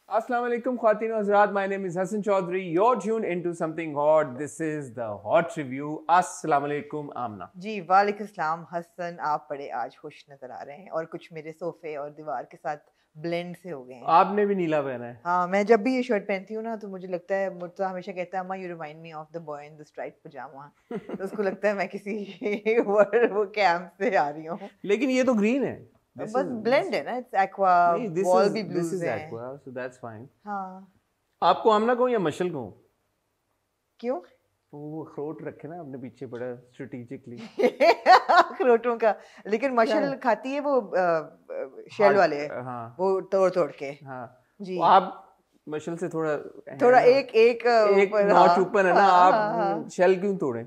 Assalamu alaikum, Khwateen and Hazrat. My name is Hassan Chaudhary. You're tuned into something hot. This is the Hot Review. Assalamu alaikum, Amna. जी वालेकुम सलाम हसन, आप बड़े आज खुश नजर आ रहे हैं और कुछ मेरे सोफे और दीवार के साथ ब्लेंड से हो गए हैं। आपने भी नीला पहना है। हाँ, मैं जब भी ये शर्ट पहनती हूँ ना तो मुझे लगता है, मुर्तज़ा हमेशा कहता है अम्मा you remind me of the boy in the striped pyjama. तो उसको लगता है मैं किसी वो कैंप से आ रही हूँ। लेकिन ये तो ग्रीन है। बस ब्लेंड है ना, इट्स एक्वा, वॉल भी ब्लूज है। Aqua, so that's fine. हाँ, आपको आमना कहूँ या मशल कहूँ? क्यों? वो अखरोट रखे ना अपने पीछे बड़ा स्ट्रेटेजिकली। अखरोटों का, लेकिन मशल खाती है वो शेल वाले। हाँ, वो तोड़ तोड़ के। हाँ जी, आप मशल से थोड़ा एक नॉच ऊपर है ना। हाँ, आप शेल क्यों तोड़े?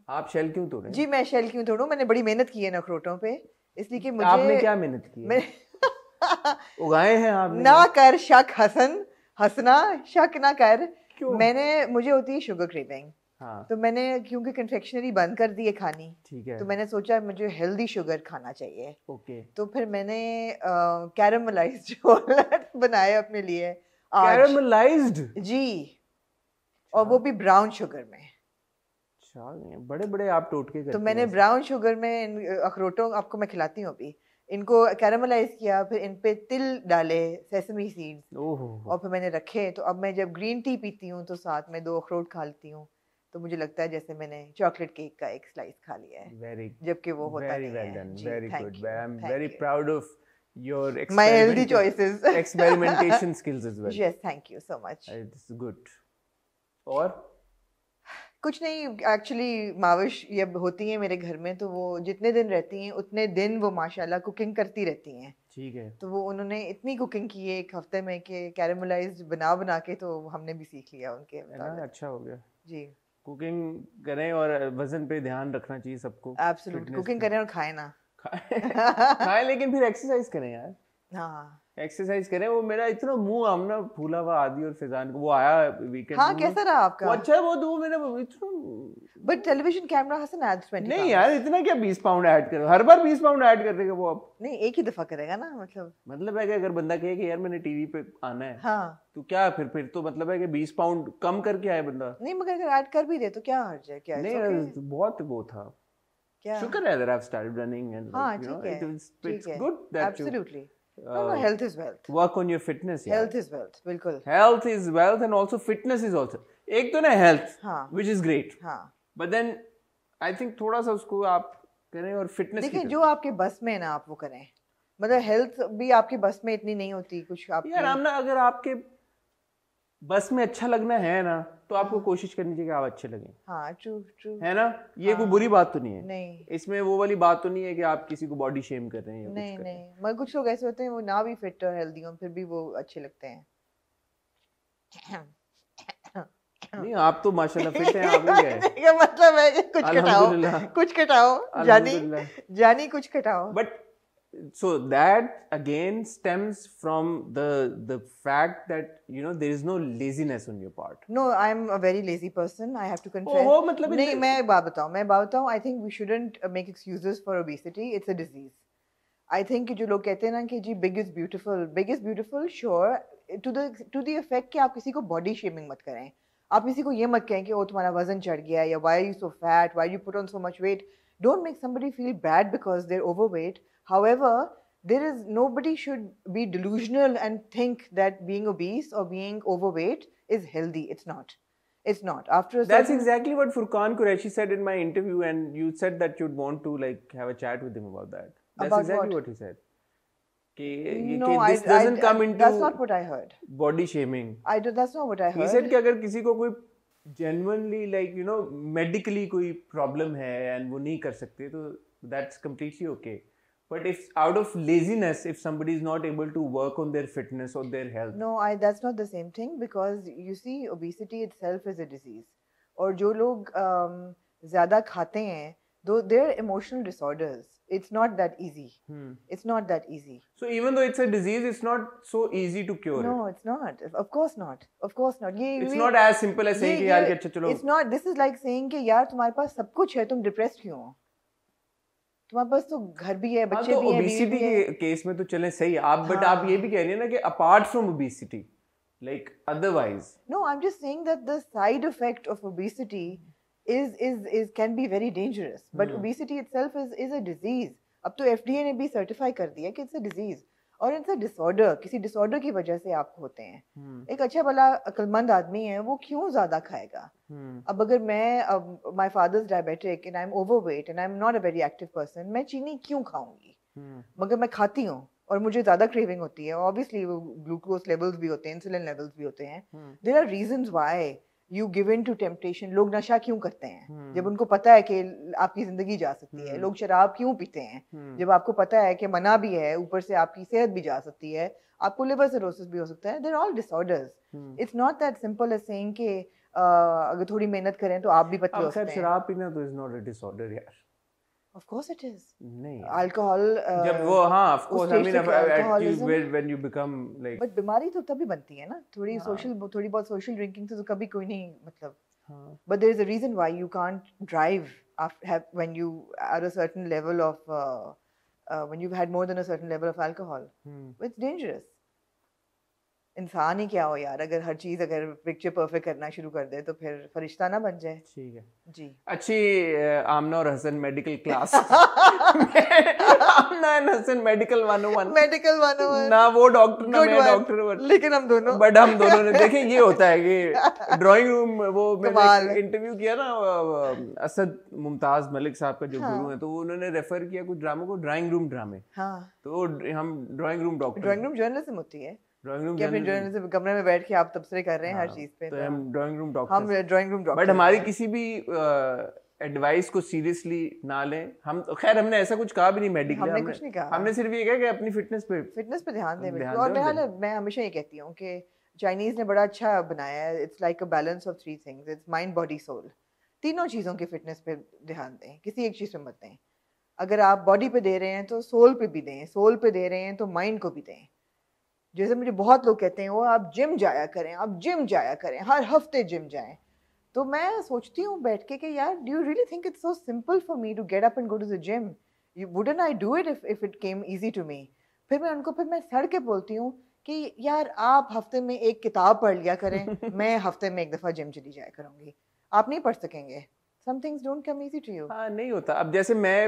आप शेल क्यों तोड़े? जी मैं शेल क्यों तोड़ूं? मैंने बड़ी मेहनत की है ना अखरोटों पे, इसलिए कि मुझे आपने क्या मेहनत की है? उगाए हैं आपने? ना कर शक हसन, हंसना शक ना कर। क्यों? मुझे होती है शुगर क्रेविंग। हाँ, तो मैंने क्योंकि कन्फेक्शनरी बंद कर दी है खानी, ठीक है। तो मैंने सोचा मुझे हेल्दी शुगर खाना चाहिए। ओके। तो फिर मैंने कैरमलाइज्ड वॉलनट बनाए अपने लिए आज। कैरमलाइज्ड? जी, और वो भी ब्राउन शुगर में। बड़े बड़े आप टोटके करते तो मैंने हैं। ब्राउन शुगर में इन अखरोटों, आपको मैं खिलाती हूँ अभी, इनको कैरमलाइज किया, फिर इन पे तिल डाले, सेसमी सीड्स, ओहो। और फिर मैंने रखे। तो अब मैं जब ग्रीन टी पीती हूँ तो साथ में 2 अखरोट खा लेती हूँ, तो मुझे लगता है जैसे मैंने चॉकलेट केक का एक स्लाइस खा लिया है, वेरी, जबकि वो होता वेरी नहीं वेल है। डन, जी, very thank good. you, I am thank very you. Proud of your My healthy choices. experimentation skills as well. Yes, thank you so much. It's good. और कुछ नहीं, एक्चुअली माविश ये होती हैं मेरे घर में, तो वो जितने दिन रहती हैं उतने दिन वो माशाल्लाह कुकिंग करती रहती हैं। ठीक है। तो वो उन्होंने इतनी कुकिंग की है 1 हफ्ते में कि कैरमलाइज्ड बना के तो हमने भी सीख लिया उनके मुताबिक। अच्छा हो गया। जी, कुकिंग करें और वजन पे ध्यान रखना चाहिए सबको। एब्सोल्युटली, कुकिंग करें और खाएं ना। खाएं लेकिन फिर एक्सरसाइज करें यार। हाँ एक्सरसाइज करें। वो मेरा इतना मुंह आमना फूला हुआ आदि और फिजान को वो आया वीकेंड। हाँ, कैसा रहा आपका? वो अच्छा है। वो मेरा इतना, बट टेलीविजन कैमरा हसन एड्स 20 नहीं यार, इतना क्या 20 पाउंड ऐड करो? हर बार 20 पाउंड ऐड कर देगा वो। अब नहीं, एक ही दफा करेगा ना, मतलब है कि अगर बंदा कहे कि यार मैंने टीवी पे आना है, हाँ, तो क्या फिर तो मतलब है कि 20 पाउंड कम करके आए बंदा। नहीं मगर अगर ऐड कर भी दे तो क्या हर्ज है? क्या नहीं, बहुत वो था। क्या शुक्र है that I've started running and हाँ, like, you know, ठीक है, it's good that you absolutely. No, health is wealth. work on your fitness. यार Health is wealth, बिल्कुल। health is wealth and also fitness is also। एक तो ना health, हाँ, which is great, हाँ, but then I think थोड़ा सा उसको आप करें और fitness की देखिए जो आपके बस में है ना आप वो करें। मतलब हेल्थ भी आपके बस में इतनी नहीं होती, कुछ आप यार आमना, अगर आपके बस में अच्छा लगना है ना, तो आपको कोशिश करनी चाहिए कि आप अच्छे लगें। हाँ, ट्रू ट्रू है ना? ये कोई बुरी बात तो नहीं है। नहीं, इसमें वो वाली बात तो नहीं है कि आप किसी को बॉडी शेम कर रहे हैं या नहीं कुछ कर रहे हैं। नहीं, मगर कुछ लोग ऐसे होते हैं वो ना भी फिट और हेल्दी हो फिर भी वो अच्छे लगते हैं। नहीं, आप तो माशाल्लाह फिट हैं। आपको क्या है? ये मतलब है कि कुछ अल्हम्दुलिल्लाह। कटाओ जानी कुछ कटाओ। But so that again stems from the fact that you know there is no laziness on your part. No, I'm a very lazy person. I have to confess. वो मतलब नहीं, मैं बात बताऊँ। I think we shouldn't make excuses for obesity. It's a disease. I think कि जो लोग कहते हैं ना कि जी big is beautiful, sure, to the effect कि आप किसी को body shaming मत करें। आप किसी को ये मत कहें कि ओ तुम्हारा वजन चढ़ गया, या why are you so fat, why do you put on so much weight. Don't make somebody feel bad because they're overweight. However, nobody should be delusional and think that being obese or being overweight is healthy. It's not. It's not. That's exactly what Furqan Qureshi said in my interview, and you said that you'd want to like have a chat with him about that. That's About exactly what he said. No, this doesn't come into that's not what I heard. body shaming. That's not what I heard. He said कि अगर किसी को कोई genuinely like you know medically कोई problem है and वो नहीं कर सकते, तो that's completely okay. But if out of laziness, if somebody is not able to work on their fitness or their health. No, that's not the same thing, because you see obesity itself is a disease. और जो लोग ज़्यादा खाते हैं, though they're emotional disorders, it's not that easy. It's not that easy. So even though it's a disease, it's not so easy to cure it. No, it's not. Of course not. Of course not. It's not as simple as saying कि यार कि अच्छा चलो. It's not. This is like saying कि यार तुम्हारे पास सब कुछ है, तुम depressed क्यों हो? तुम्हारे पास तो घर भी है, हाँ, बच्चे तो भी हैं, बीवी ओबेसिटी भी है। के केस में तो चलें सही आप, बट हाँ। आप ये भी कह रही है ना कि apart from obesity, like otherwise. No, I'm just saying that the side effect of obesity is can be very dangerous. But obesity itself is a disease. अब तो FDA ने भी certify कर दिया कि it's a disease और it's a disorder. किसी disorder की वजह से आपको होते हैं। एक अच्छा भला अक्लमंद आदमी है, वो क्यों ज्यादा खाएगा? अब अगर मैं my father's diabetic and I'm overweight and I'm not a very active person, मैं चीनी क्यों खाऊंगी? मगर मैं खाती हूँ और मुझे ज्यादा क्रेविंग होती है, ऑब्वियसली वो ग्लूकोज लेवल्स भी होते हैं, इंसुलिन लेवल्स भी होते हैं। There are reasons why you give in to temptation. लोग नशा क्यों करते हैं जब उनको पता है कि आपकी जिंदगी जा सकती है? लोग शराब क्यों पीते हैं जब आपको पता है कि मना भी है, ऊपर से आपकी सेहत भी जा सकती है, आपको लिवर सिरोसिस भी हो सकता है। They're all disorders. It's not that simple as saying कि अगर थोड़ी मेहनत करें तो आप भी पतले हो सकते हैं। शराब पीना तो इज नॉट अ डिसऑर्डर यार। Of course it is. नहीं अल्कोहल जब वो हाँ of course I mean alcoholism, when you become like but बीमारी तो तभी बनती है ना, थोड़ी बहुत सोशल ड्रिंकिंग से तो कभी कोई नहीं मतलब। But there is a reason why you can't drive when you are a certain level of when you had more than a certain level of alcohol. It's dangerous. इंसान ही क्या हो यार, अगर हर चीज अगर पिक्चर परफेक्ट करना शुरू कर दे तो फिर फरिश्ता ना बन जाए। ठीक है जी। अच्छी आमना और Hasan medical class Amna and Hasan medical 101 medical 101 ना वो डॉक्टर ना मैं डॉक्टर, लेकिन हम दोनों बट हम दोनों ने देखे ये होता है कि ड्राइंग रूम वो मैंने इंटरव्यू किया ना असद मुमताज मलिक साहब का जो गुरु है, तो उन्होंने रेफर किया कुछ ड्रामों को ड्राइंग रूम ड्रामे। हाँ। तो हम drawing room doctor, drawing room journalism होती है। ड्राइंग रूम जर्नलिज्म कमरे में बैठ के आप तबसरे कर रहे हैं हर चीज पे, तो हम ड्राइंग रूम डॉक्टर, हम ड्राइंग रूम डॉक्टर। बट हमारी किसी भी एडवाइस को सीरियसली ना लें हम। खैर हमने ऐसा कुछ कहा भी नहीं मेडिकल, हमने कुछ नहीं कहा, हमने सिर्फ ये कहा कि अपनी फिटनेस पे ध्यान दें। और मैं हमेशा ये कहती हूँ कि चाइनीज ने बड़ा अच्छा बनाया है, it's like a balance of 3 things, it's mind body soul. तीनों चीजों की फिटनेस पे ध्यान दें, किसी एक चीज पे मत दें। अगर आप बॉडी पे दे रहे हैं तो सोल पे भी दें, सोल पे दे रहे हैं तो माइंड को भी दें। जैसे मुझे बहुत लोग कहते हैं वो आप जिम जाया करें, आप जिम जाया करें, हर हफ्ते जिम जाएं। तो मैं सोचती हूँ बैठ के कि यार do you really think it's so simple for me to get up and go to the gym? Wouldn't I do it if it came easy to me? फिर मैं सड़ के बोलती हूँ कि यार आप हफ्ते में एक किताब पढ़ लिया करें, मैं हफ्ते में एक दफ़ा जिम चली जाया करूँगी। आप नहीं पढ़ सकेंगे। Some things don't come easy to you. हाँ नहीं होता। अब जैसे मैं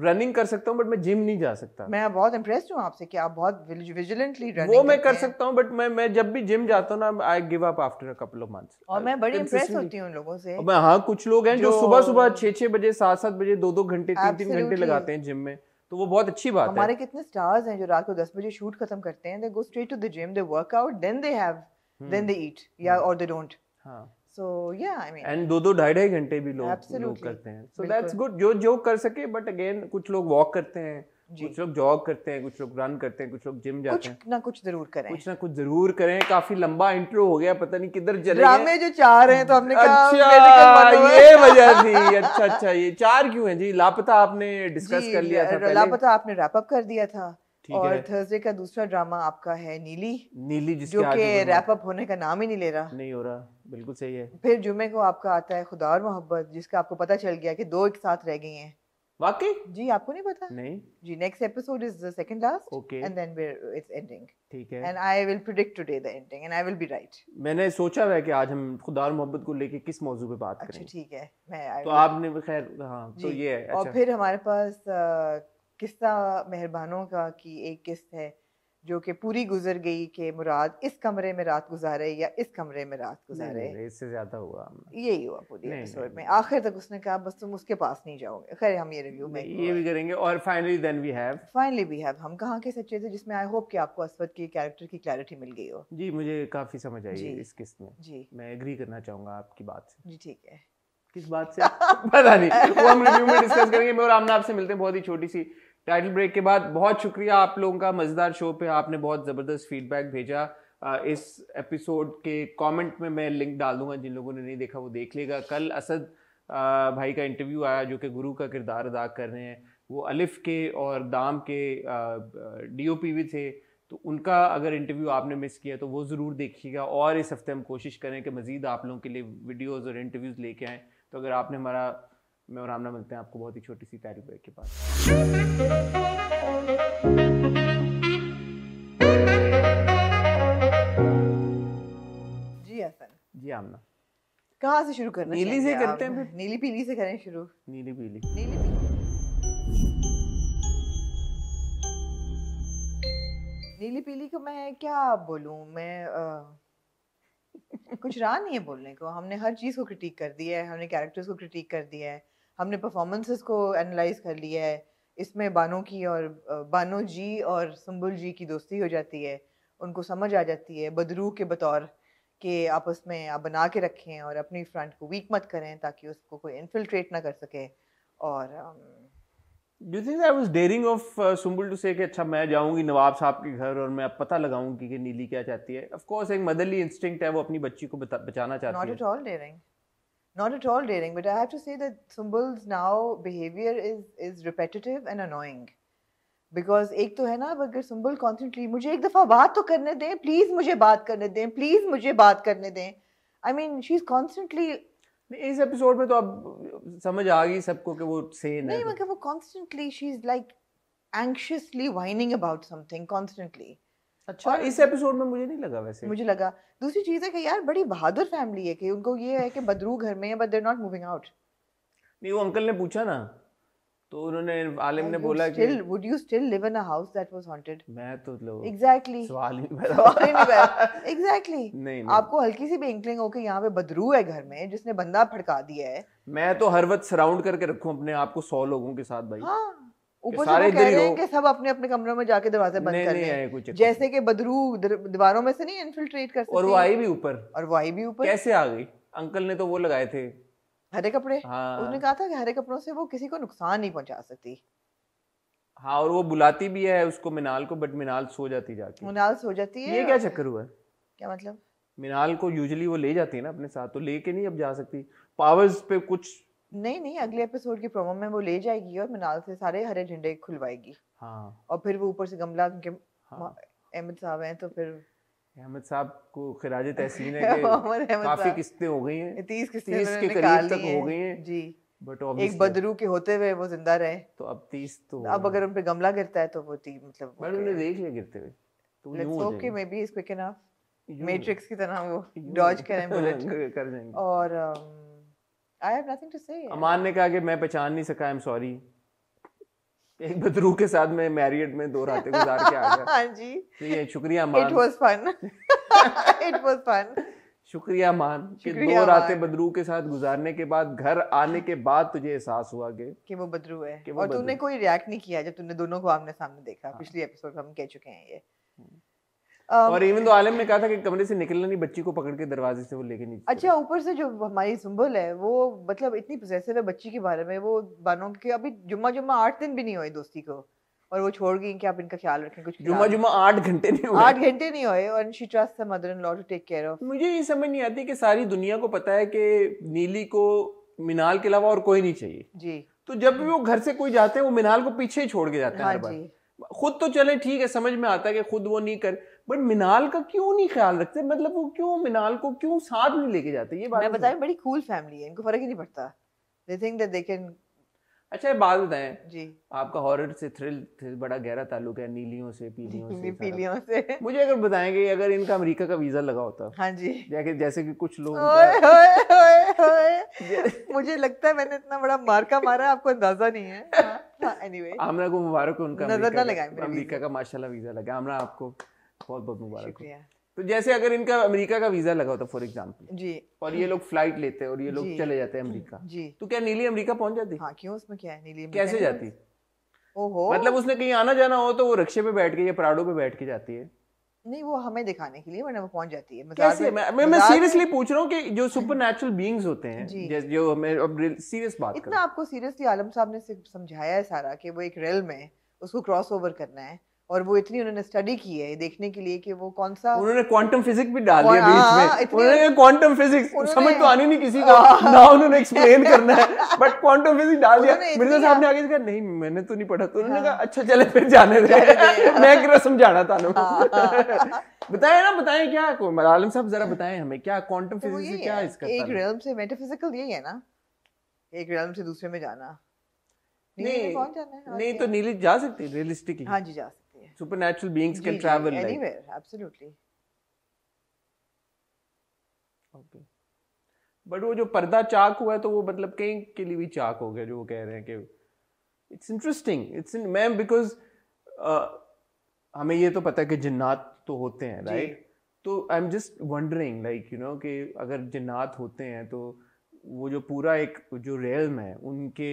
रनिंग कर सकता हूँ बट मैं जिम नहीं जा सकता। मैं बहुत इम्प्रेस्ड हूँ आपसे कि आप बहुत विजिलेंटली रनिंग वो मैं कर सकता हूँ, बट मैं जब भी जिम जाता हूँ ना I give up after a couple of months. और मैं बड़ी इम्प्रेस होती हूँ उन लोगों से। हाँ कुछ लोग हैं जो सुबह 6 बजे 7 बजे 2 घंटे 3 घंटे लगाते हैं जिम में, तो वो बहुत अच्छी बात है। हमारे कितने स्टार्स हैं जो रात को 10 बजे शूट खत्म करते हैं, they go straight to the gym, they work out, then they eat या और दे डोंट। हाँ So yeah, I mean, and 2-2 घंटे भी लोग करते हैं, so that's good। जो कर सके, बट अगेन कुछ लोग वॉक करते हैं, कुछ लोग जॉग करते हैं, कुछ लोग रन करते हैं, कुछ लोग जिम जाते हैं। कुछ ना कुछ जरूर करें। काफी लंबा इंट्रो हो गया, पता नहीं किधर चले ड्रामे जो 4 हैं तो हमने कहा अच्छा ये वजह थी। अच्छा ये 4 क्यों हैं जी? लापता आपने डिस्कस कर लिया था पहले, लापता आपने रैप अप कर दिया था। और थर्सडे का दूसरा ड्रामा आपका है नीली जो कि रैप अप होने का नाम ही नहीं ले रहा। नहीं हो रहा, बिल्कुल सही है। फिर जुमे को आपका आता है खुदा और मोहब्बत, जिसका आपको पता चल गया कि 2 एक साथ रह गई हैं। वाकई? जी आपको नहीं पता? नहीं जी। Next episode is the second last, okay, and then it's ending. ठीक है, and I will predict today the ending and I will be right. मैंने सोचा है कि आज हम खुदा और मोहब्बत को लेके किस मौजू पे बात करें। अच्छा ठीक है, तो आपने खैर हाँ तो ये है। और फिर हमारे पास किस्सा मेहरबानों का की एक किस्त है जो कि पूरी गुजर गई कि मुराद इस कमरे में रात गुजारे या इस कमरे में रात गुजारे। इससे ज्यादा हुआ, यही हुआ पूरी एपिसोड में। आखिर तक उसने कहा बस तुम उसके पास नहीं जाओगे। खैर हम ये रिव्यू में ये भी करेंगे। और फाइनली वी हैव हम कहाँ के सच्चे थे, जिसमें आई होप कि आपको असवद के कैरेक्टर की क्लैरिटी मिल गई हो। जी मुझे काफी समझ आई इस किस्त में। जी मैं एग्री करना चाहूंगा आपकी बात से। जी ठीक है। किस बात से पता नहीं, वो हम रिव्यू में डिस्कस करेंगे। मैं और आमना आपसे मिलते हैं बहुत ही छोटी सी टाइटल ब्रेक के बाद। बहुत शुक्रिया आप लोगों का, मजेदार शो पे आपने बहुत ज़बरदस्त फीडबैक भेजा। इस एपिसोड के कमेंट में मैं लिंक डाल दूंगा, जिन लोगों ने नहीं देखा वो देख लेगा। कल असद भाई का इंटरव्यू आया जो कि गुरु का किरदार अदा कर रहे हैं। वो अलिफ के और दाम के DOP भी थे, तो उनका अगर इंटरव्यू आपने मिस किया तो वो ज़रूर देखिएगा। और इस हफ्ते हम कोशिश करें कि मज़ीद आप लोगों के लिए वीडियोज़ और इंटरव्यूज़ लेके आएँ। तो अगर आपने हमारा मैं और आमना मिलते हैं आपको बहुत ही छोटी सी टैरी ब्रेक के पास। जी हसन, जी आमना, कहाँ से शुरू करना नीली से करते हैं फिर। नीली पीली से करें शुरू। नीली पीली। नीली पीली नीली पीली को मैं क्या बोलूं, मैं कुछ रहा नहीं है बोलने को। हमने हर चीज़ को क्रिटिक कर दिया है, हमने कैरेक्टर्स को क्रिटिक कर दिया है, हमने परफॉर्मेंसेस को एनालाइज कर लिया है। इसमें बानो जी और सुम्बुल जी की दोस्ती हो जाती है, उनको समझ आ जाती है बदरू के बतौर के आपस में आप बना के रखें और अपनी फ्रंट को वीक मत करें ताकि उसको कोई इन्फिल्ट्रेट ना कर सके। और Do you think I was daring of Sumbul to say कि अच्छा मैं जाऊंगी नवाब साहब के घर और मैं अब पता लगाऊंगी कि नीली क्या चाहती है? Of course एक मदरली इंस्टिंक्ट है, वो अपनी बच्ची को बचाना चाहती है। Not at all daring. Not at all daring, but I have to say that Sumbul's now behavior is repetitive and annoying. Because एक तो है ना, अगर सुम्बुल कॉन्स्टेंटली मुझे एक दफ़ा बात तो करने दें, प्लीज़ मुझे बात करने दें, प्लीज़ मुझे बात करने दें। I mean, she's constantly इस एपिसोड में तो अब समझ आ गई सबको कि वो सेन है। नहीं, मगर वो constantly she's like anxiously whining about something constantly. अच्छा, इस एपिसोड में मुझे नहीं लगा वैसे। मुझे लगा। दूसरी चीज़ है कि यार बड़ी बहादुर फैमिली है कि उनको ये है कि बदरू घर में है but they are not moving out. नहीं, वो अंकल ने पूछा ना, तो उन्होंने आलिम ने बोला कि would you still live in a house that was haunted? मैं तो लो Exactly. सवाल ही नहीं पैदा। Exactly. नहीं। आपको हल्की सी भी इंक्लिंग हो कि यहाँ पे बदरू है घर में जिसने बंदा भड़का दिया है। मैं तो हर वक्त सराउंड करके रखूं अपने आप को 100 लोगों के साथ भाई। हाँ, ऊपर सारे से वो कह इधर ही रहे हैं हो। कि सब अपने अपने कमरों में जाके दरवाजे बंद कर लें, जैसे कि बदरू दीवारों में से नहीं इन्फिल्ट्रेट कर सकती। और वो आई भी ऊपर। और वो आई भी ऊपर कैसे आ गई? अंकल ने तो वो लगाए थे हरे कपड़े। हाँ। उसने कहा था कि हरे कपड़ों से वो किसी को नुकसान नहीं पहुंचा सकती। हाँ, और वो बुलाती भी है उसको मिनाल को, बट मिनाल सो जाती जाके। मिनाल सो जाती है। ये क्या चक्कर हुआ है? क्या मतलब? मिनाल को यूजुअली वो ले जाती है ना अपने साथ, तो लेके नहीं अब जा सकती पावर्स पे कुछ। नहीं, अगले एपिसोड के प्रोमो में वो ले जाएगी और मिनाल से सारे हरे झंडे खुलवाएगी। हाँ। और फिर वो ऊपर से गमला के हाँ। अहमद साहब हैं तो फिर अहमद साहब को खिराज तहसीन है कि काफी किस्तें हो गई हैं, 30 किस्तें के करीब तक हो गई हैं जी। बट एक बदरू के होते हुए वो जिंदा रहे, तो अब 30 तो अब अगर उन पे गमला गिरता है तो वो मतलब मैंने उन्हें देख लिया गिरते हुए, तो लेट्स होप कि may be is quick enough, matrix की तरह वो डॉज करें बुलेट कर जाएंगे। और आई हैव नथिंग टू से। अमान ने कहा कि मैं पहचान नहीं सका, आई एम सॉरी। एक बदरू के साथ मैं मैरियड में 2 रातें गुजार के आ गया। हाँ जी, तो ये शुक्रिया Aman. It was fun. It was fun. शुक्रिया अमान कि 2 रातें बदरू के साथ गुजारने के बाद घर आने के बाद तुझे एहसास हुआ कि वो बदरू है। और तूने कोई रिएक्ट नहीं किया जब तूने दोनों को आमने सामने देखा। पिछली एपिसोड में हम कह चुके हैं ये। और इवन तो आलिम ने कहा था कि कमरे से निकलना नहीं, बच्ची को पकड़ के दरवाजे से वो लेके नीचे। अच्छा, ऊपर से जो हमारी सुम्बुल है वो मतलब इतनी पोसेसिव है बच्ची के बारे में। वो बानो के अभी जुम्मा 8 दिन भी नहीं हुए दोस्ती को और वो छोड़ गई कि आप इनका ख्याल रखें। कुछ जुम्मा 8 घंटे नहीं हुए। 8 घंटे नहीं हुए और she trust the mother in law to take care of. मुझे ये समझ नहीं आती कि सारी दुनिया को पता है कि नीली को मिनाल के अलावा और कोई नहीं चाहिए जी, तो जब भी वो घर से कोई जाते हैं वो मिनाल को पीछे ही छोड़ के जाते हैं। हाँ हर बार खुद तो चले ठीक है, समझ में आता है कि खुद वो नहीं कर, बट मिनाल का क्यों नहीं ख्याल रखते? मतलब वो क्यों मिनाल को क्यों साथ नहीं लेके जाते? ये बात मैं बताऊं, बड़ी कूल फैमिली है, इनको फर्क ही नहीं पड़ता। They think that they can. अच्छा, ये बात बताएं जी, आपका हॉरर से थ्रिल बड़ा गहरा ताल्लुक है नीलियों से, पीलियों से। मुझे अगर बताएंगे अगर इनका अमेरिका का वीजा लगा होता। हाँ जी, जैसे कि कुछ लोग मुझे लगता है मैंने इतना बड़ा मार्का मारा आपको अंदाजा नहीं है। एनीवे, आमना को मुबारक हो, उनका अमेरिका का माशाल्लाह वीजा लगा। आमना आपको बहुत बहुत मुबारक हो। तो जैसे अगर इनका अमेरिका का वीजा लगा होता फॉर एग्जांपल जी, और ये लोग फ्लाइट लेते हैं और ये लोग चले जाते हैं अमेरिका जी, तो क्या नीली अमेरिका पहुंच जाती? हाँ, क्यों, उसमें क्या है? नीली कैसे जाती? ओहो, मतलब उसने कहीं आना जाना हो तो वो रिक्शे पे बैठ के या प्राडो पे बैठ के जाती है? नहीं, वो हमें दिखाने के लिए, वरना वो पहुंच जाती है। कैसे? मैं सीरियसली पूछ रहा हूँ कि जो सुपरनैचुरल बीइंग्स होते हैं, जो हमें अब सीरियस बात कर, इतना आपको सीरियसली आलम साहब ने समझाया है सारा कि वो एक रेल में उसको क्रॉस ओवर करना है और वो इतनी उन्होंने स्टडी की है देखने के लिए कि वो कौन सा, उन्होंने क्वांटम फिजिक्स भी डाल दिया बीच में। उन्होंने क्वांटम फिजिक्स समझ तो आनी नहीं किसी को ना, उन्होंने एक्सप्लेन करना है, बट क्वांटम फिजिक्स डाल दिया। मिर्जा साहब ने आगे कहा नहीं मैंने तो नहीं पढ़ा, तो उन्होंने कहा अच्छा चले फिर जाने दे, मैं क्या समझाना था ना। बताएं ना, बताएं क्या आलम साहब, जरा बताएं हमें क्या क्वांटम फिजिक्स से क्या इसका एक रियल्म से मेटाफिजिकल यही है ना? एक realm से दूसरे में जाना। नीली में कौन जाना है? नहीं तो नीली जा सकती है रियलिस्टिकली। हाँ जी, जा सकती है। Supernatural beings can travel anywhere, absolutely. Okay, but वो जो पर्दा चाक हुआ है तो वो मतलब कहीं के लिए भी चाक हो गया, जो वो कह रहे हैं कि it's interesting, it's ma'am because हमें ये तो पता है कि जिन्नात तो होते हैं, राइट? तो I am just wondering like you know कि अगर जिन्नात होते हैं तो वो जो पूरा एक जो रेल्म है उनके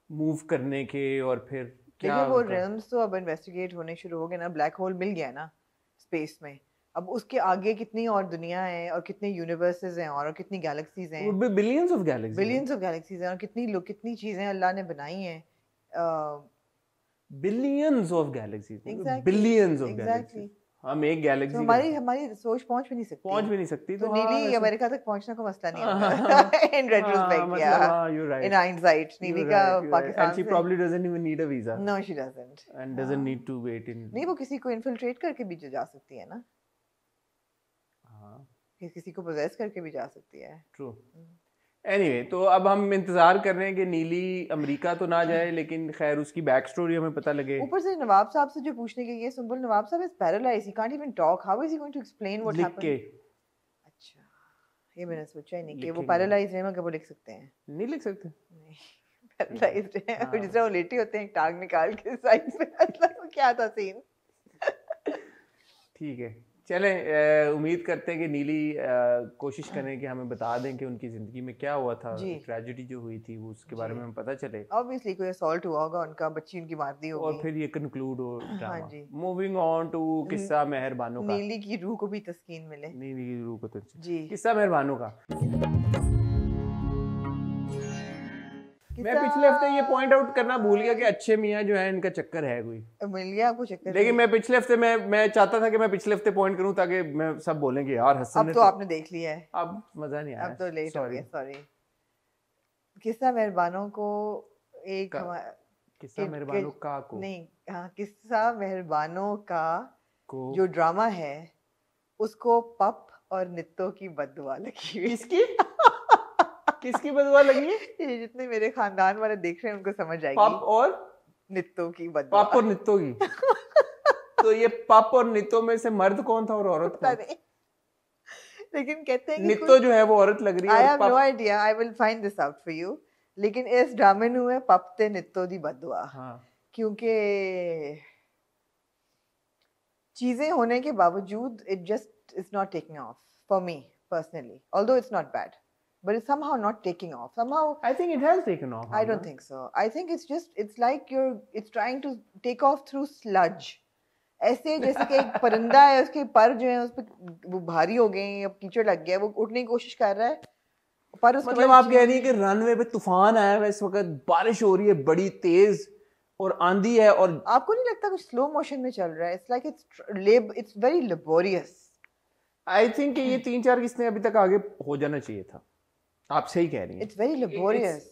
मूव करने के, और फिर क्या देखिए वो रेल्म्स तो अब इन्वेस्टिगेट होने शुरू हो गए ना, ब्लैक होल मिल गया ना स्पेस में, अब उसके आगे कितनी और दुनिया है और कितने यूनिवर्सेस हैं और कितनी गैलेक्सीज हैं, बिलियंस ऑफ गैलेक्सीज हैं और कितनी चीजें अल्लाह ने बनाई हैं, billions of galaxies, Exactly, billions of exactly. Galaxies. हम एक गैलेक्सी तो हमारी सोच पहुंच भी नहीं सकती, तो नीली अमेरिका तक पहुंचना कोई मसला नहीं होता इन रेट्रोस्पेक्ट, या इन हाइंडसाइट नीली का पाकिस्तान से, she probably doesn't even need a visa, no she doesn't, and doesn't need to wait in, नहीं वो किसी को इन्फिल्ट्रेट करके भी जा सकती है ना, किसी को पोजेस करके भी जा सकती है। ट्रू। एनीवे, तो अब हम इंतजार कर रहे हैं कि नीली अमेरिका तो ना जाए, लेकिन खैर उसकी बैक स्टोरी हमें पता लगे। ऊपर से नवाब साहब से जो पूछने के लिए, Sumbul Nawab Sahab is paralysed, he can't even talk, how is he going to explain what happened? अच्छा, ये मैंने सोचा ही नहीं कि वो पैरालाइज्ड है, मगर वो लिख सकते हैं? नहीं लिख सकते, नहीं पैरालाइज्ड है, जिस तरह वो लेटे होते हैं टांग निकाल के साइड पे, मतलब क्या था सीन। ठीक है, चलें, उम्मीद करते हैं कि नीली कोशिश करें कि हमें बता दें कि उनकी ज़िंदगी में क्या हुआ था, ट्रेजेडी जो हुई थी वो उसके बारे में हमें पता चले। ऑब्वियसली कोई असॉल्ट हुआ होगा उनका, बच्ची उनकी मार दी होगी, और फिर ये कंक्लूड हो ड्रामा। मूविंग ऑन टू किस्सा मेहरबानों का। नीली की रूह को भी तस्कीन मिले। नीली की रूह को जी, किस्सा मेहरबानों का। मैं पिछले हफ्ते ये पॉइंट आउट करना भूल गया कि अच्छे मियाँ जो है इनका चक्कर है कोई, मिल गया आपको चक्कर? लेकिन मैं पिछले हफ्ते मैं चाहता था कि मैं पिछले हफ्ते पॉइंट करूं ताकि मैं सब बोलेंगे यार हसन अब तो आपने देख लिया है, अब मजा नहीं आया, अब तो लेट हो गया, सॉरी। किस्सा मेहरबानों को एक किस्सा मेहरबानों का को नहीं, हाँ, किस्सा मेहरबानों का को जो ड्रामा है उसको पप और नित्तो की बददुआ लगी हुई। किसकी किसकी बददुआ लगी? ये जितने मेरे खानदान वाले देख रहे हैं उनको समझ आएगी। पप और नित्तो की बददुआ। पप और नित्तो की तो ये पप और नित्तो में से मर्द कौन था और औरत कौन? लेकिन कहते हैं कि नित्तो जो है वो औरत लग रही है। I have no idea, I will find this out for you. लेकिन इस ड्रामे में है पप ते नित्तो दी बददुआ। हाँ। क्योंकि चीजें होने के बावजूद it just is not taking off for me personally, although it's not bad. But it's somehow not taking off. Somehow I think it has taken off. I don't think so. I think it's like it's trying to take off through sludge. ऐसे जैसे कि एक परिंदा है, उसके पर जो है उस पे वो भारी हो गए हैं, अब कीचड़ लग गया, वो उठने की कोशिश कर रहा है, पर उसके मतलब आप कह रही है कि रनवे पे तूफान आया है, इस वक्त बारिश हो रही है बड़ी तेज और आंधी है, और आपको नहीं लगता कुछ स्लो मोशन में चल रहा है? It's like it's very laborious. I think ये 3-4 किस्तें अभी तक आगे हो जाना चाहिए था। आप सही कह रही हैं, इट्स वेरी लेबोरियस।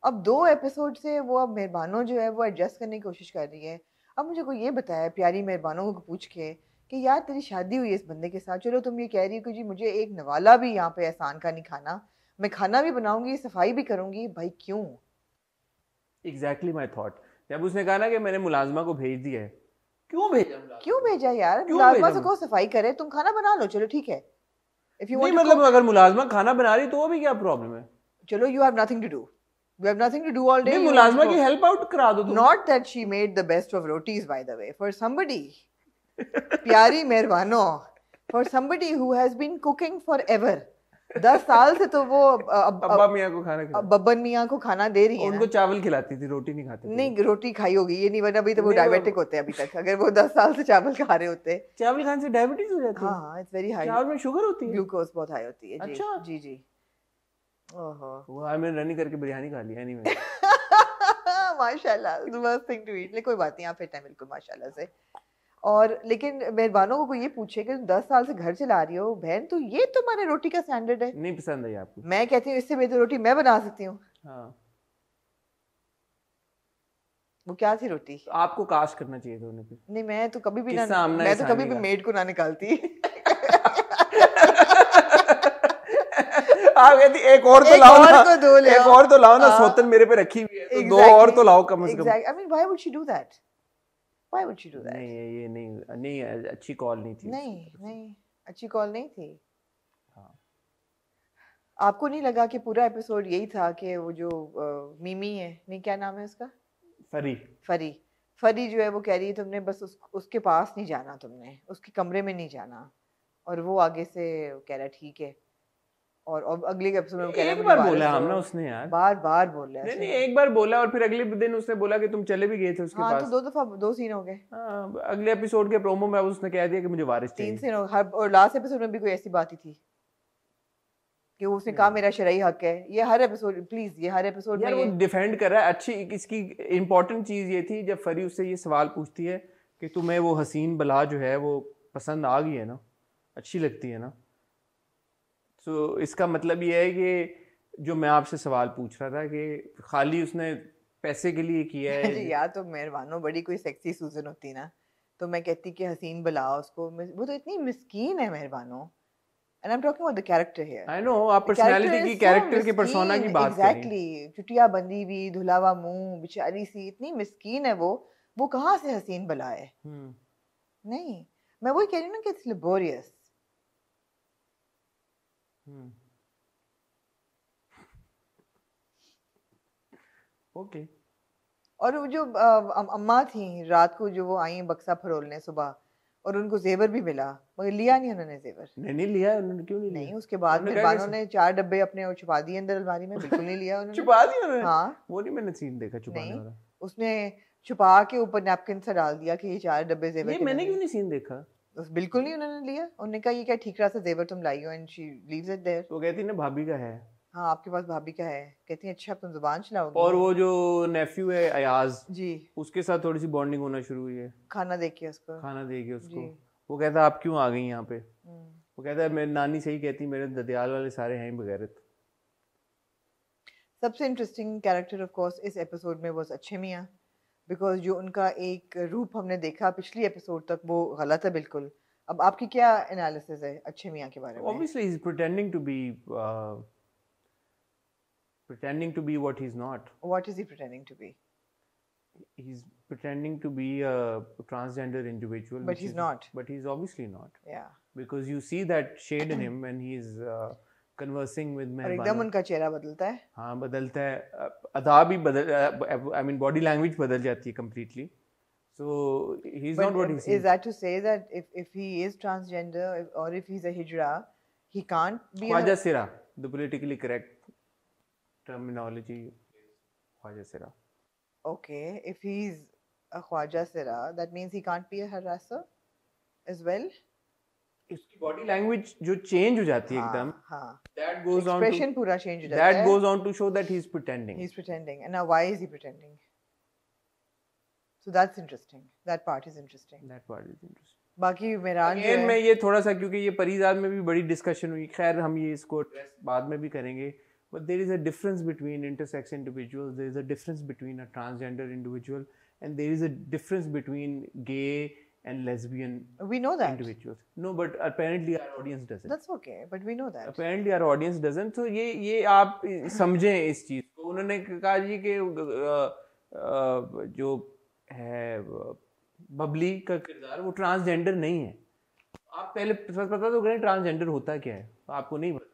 अब 2 एपिसोड से वो अब मेहरबानों जो है वो एडजस्ट करने की कोशिश कर रही है। अब मुझे कोई ये बताया प्यारी मेहरबानों को पूछ के कि यार तेरी शादी हुई है इस बंदे के साथ, चलो तुम ये कह रही हो कि जी मुझे एक नवाला भी यहाँ पे एहसान का नहीं खाना, मैं खाना भी बनाऊंगी, सफाई भी करूंगी, भाई क्यों? Exactly my thought. जब उसने कहा ना कि मैंने मुलाजमा को भेज दिया है, क्यों भेजा यार? मुलाजमा से कहो सफाई करे, तुम खाना बना लो, चलो ठीक है। नहीं मतलब अगर मुलाजमा खाना बना रही तो वो भी क्या प्रॉब्लम है? चलो you have nothing to do. You have nothing to do all day. नहीं, मुलाजमा की हेल्प आउट करा दो तुम। Not that she made the best of rotis, by the way. For somebody, प्यारी मेहरबानों, for somebody who has been cooking forever, 10 साल से तो वो अब्बा मियाँ को खाना खिला, बब्बन मियाँ को खाना दे रही है। उनको चावल खिलाती थी, रोटी नहीं खाती थी। नहीं, रोटी खाई होगी, ये नहीं, वरना अभी तो वो डायबिटिक होते हैं अभी तक। अगर वो 10 साल से चावल खा रहे होते, चावल खाने से डायबिटीज हो जाती है। हाँ, इट्स वेरी हाई। चावल में शुगर होती है, ग्लूकोज बहुत हाई होती है। अच्छा, जी जी। ओहो, वो मैंने रनिंग करके बिरयानी खा ली। एनीवे माशाल्लाह, the worst thing to eat। लेकिन कोई बात नहीं, आप फिट हैं बिल्कुल माशाल्लाह से। और लेकिन मेहरबानों को कोई ये पूछे कि 10 साल से घर चला रही हो बहन, तो ये तुम्हारे रोटी का स्टैंडर्ड है? नहीं पसंद है आपको? मैं कहती हूँ इससे बेहतर रोटी मैं बना सकती हूँ। हाँ। वो क्या थी रोटी? तो आपको कास्ट करना चाहिए था उन्हें। नहीं, मैं तो कभी भी मेड को ना निकालती। आप कहती एक और तो एक लाओ और ना, को दो ले एक आओ। और तो लाओ ना, हाँ। सौतन मेरे पे रखी हुई है तो दो Exactly, और तो लाओ कम से कम। exactly. I mean, why would she do that? Why would she do that? नहीं ये नहीं अच्छी कॉल नहीं थी। नहीं अच्छी कॉल नहीं थी। हाँ। आपको नहीं लगा कि पूरा एपिसोड यही था कि वो जो मिमी है, नहीं क्या नाम है उसका, फरी फरी जो है वो कह रही है तुमने बस उसके पास नहीं जाना, तुमने उसके कमरे में नहीं जाना, और वो आगे से कह रहा ठीक है, और अगले एपिसोड में वो कह रहा है एक बार मुझे बोला वारिस हमने, दो। उसने यार बार बोल रहा है। नहीं एक बार बोला और फिर अगले दिन उसने बोला कि तुम चले भी गए थे उसके हाँ पास। तो 2 दफा 2 सीन हो गए। हाँ, अगले एपिसोड के प्रोमो में उसने कह दिया कि मुझे वारिस 3 चाहिए। सीन हो गए। और लास्ट एपिसोड में भी कोई ऐसी बात ही थी कि उसने कहा मेरा शरई हक है। ये हर एपिसोड, प्लीज ये हर एपिसोड यार में वो डिफेंड कर रहा है। अच्छी इसकी इम्पोर्टेंट चीज ये थी जब फरी उससे ये सवाल पूछती है कि तुम्हें वो हसीन बला जो है वो पसंद आ गई है ना, अच्छी लगती है ना, तो इसका मतलब ये है कि जो मैं आपसे सवाल पूछ रहा था कि खाली उसने पैसे के लिए किया है। जी यार, तो मेहरबानो बड़ी कोई सेक्सी सूजन होती ना तो मैं कहती कि हसीन बला उसको। वो तो इतनी मिस्कीन है मेहरबानो। And I'm talking about the character here. I know, आप पर्सनालिटी की, कैरेक्टर की, पर्सोना की बात कर रही हैं। Exactly. चुटिया बंदी हुई, धुलावा मुंह, बेचारी सी, इतनी मिस्कीन है वो कहाँ से हसीन बला है? नहीं, मैं वही कह रही हूँ ना कि it's laborious. ओके। और वो जो अम्मा थी रात को जो वो आई बक्सा फरोलने सुबह, और उनको जेवर भी मिला, मगर लिया नहीं उन्होंने जेवर। नहीं लिया उन्होंने, क्यों नहीं लिया? नहीं, उसके बाद मेहरबानों ने 4 डब्बे अपने और छुपा दिए अंदर अलमारी में, बिल्कुल नहीं लिया उन्होंने। छुपा दिया उन्होंने? हाँ, वो नहीं मैंने सीन देखा छुपाने वाला। उसने छुपा के ऊपर नैपकिन से डाल दिया कि ये 4 डब्बे जेवर ये के। मैंने क्यों नहीं सीन देखा? बिल्कुल नहीं उन्होंने लिया। उन्होंने कहा ये क्या ठीक रहा सा जेवर तुम लाई हो, and she leaves it there. वो कहती ना भाभी का है। हाँ, आपके पास भाभी का है। कहती है अच्छा तुम जुबान चलाओगी। और वो जो नेफ्यू है अयाज जी, उसके साथ थोड़ी सी बॉन्डिंग होना शुरू हुई है। खाना देके उसको, खाना देके उसको वो कहता है आप क्यों आ गई यहाँ पे? वो कहता है मेरी नानी सही कहती, मेरे ददियाल वाले सारे हैं बगैरत। सबसे इंटरेस्टिंग कैरेक्टर ऑफ कोर्स इस एपिसोड में वाज अच्छे मियाँ, बिकॉज जो उनका एक रूप हमने देखा पिछली एपिसोड तक वो गलत है बिल्कुल। अब आपकी क्या एनालिसिस है अच्छे मियाँ के बारे में? Obviously he's pretending to be what he's not. What is he pretending to be? He's pretending to be a transgender individual, but he's not. But he's obviously not. Yeah. Because you see that shade in him when he's conversing with और मेहरबानो। एकदम उनका चेहरा बदलता है। हाँ बदलता है, अदा भी बदल, I mean body language बदल जाती है completely. So he's but not what he seems. Is that to say that if he is transgender or if he's a hijra, he can't be Khwaja Sira, the politically correct terminology is Khwaja Sira. Okay, if he's a Khwaja Sira, that means he can't be a harasser as well. इसकी body language जो change हो जाती है एकदम, that goes on to expression पूरा change हो जाता है, that goes on to show that he's pretending. He's pretending, and now why is he pretending? So that's interesting. That part is interesting. That part is interesting. बाकी मेहरान जो है, मैं ये थोड़ा सा, क्योंकि ये परिजाद में भी बड़ी डिस्कशन हुई, खैर हम ये इसको बाद में भी करेंगे, but there is a difference between intersex individuals, there is a difference between a transgender individual, and there is a difference between gay and lesbian we know that individuals. No, but apparently our audience doesn't. That's okay, but we know that. Apparently our audience doesn't. So ये आप समझें इस चीज को। उन्होंने कहा जी कि जो है बबली का किरदार वो ट्रांसजेंडर नहीं है। आप पहले पता तो करें ट्रांसजेंडर होता क्या है, आपको नहीं पता।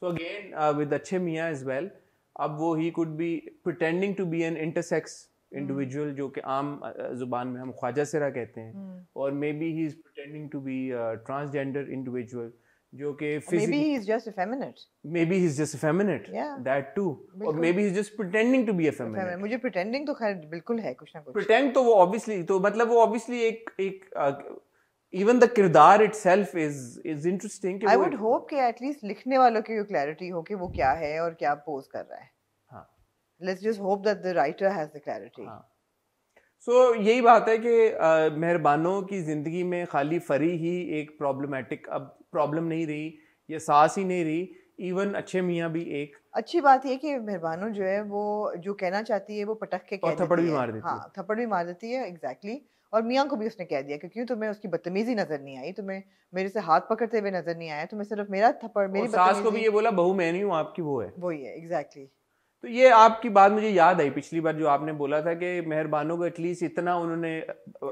सो अगेन विद अच्छे मियाँ एज वेल, अब वो he could be pretending to be an intersex individual, जो कि आम जुबान में हम ख्वाजा सिरा कहते हैं, और maybe he is pretending to be transgender individual, जो कि maybe he is just effeminate. Maybe he's just effeminate. Yeah. That too. Or maybe he's just pretending to be effeminate. मुझे pretending तो खैर बिल्कुल है कुछ ना कुछ। Pretend तो वो obviously, तो मतलब वो obviously एक even the किरदार itself is interesting. I would hope कि at least लिखने वालों की clarity हो कि वो क्या है और क्या pose कर रहा है। हाँ. Let's just hope that the writer has the clarity. हाँ. So यही बात है कि मेहरबानों की जिंदगी में खाली फरी ही एक प्रॉब्लमेटिक अब प्रॉब्लम नहीं रही, ये सास ही नहीं रही, इवन अच्छे मियाँ भी एक अच्छी बात ये कि मेहरबानों जो है वो जो कहना चाहती है वो पटक के कह देती है, थप्पड़ भी मार देती है। हाँ, थप्पड़ भी मार देती है, एग्जैक्टली। और मियाँ को भी उसने कह दिया कि क्यों तुम्हें उसकी बदतमीजी नजर नहीं आई, तुम्हें मेरे से हाथ पकड़ते हुए नजर नहीं आया, तुम्हें सिर्फ मेरा थप्पड़, मेरी सास को भी बदतमीजी। ये बोला बहू मैं नहीं हूँ आपकी, वो है। वही है, एग्जैक्टली। तो ये आपकी बात मुझे याद आई पिछली बार जो आपने बोला था कि मेहरबानों को एटलीस्ट इतना उन्होंने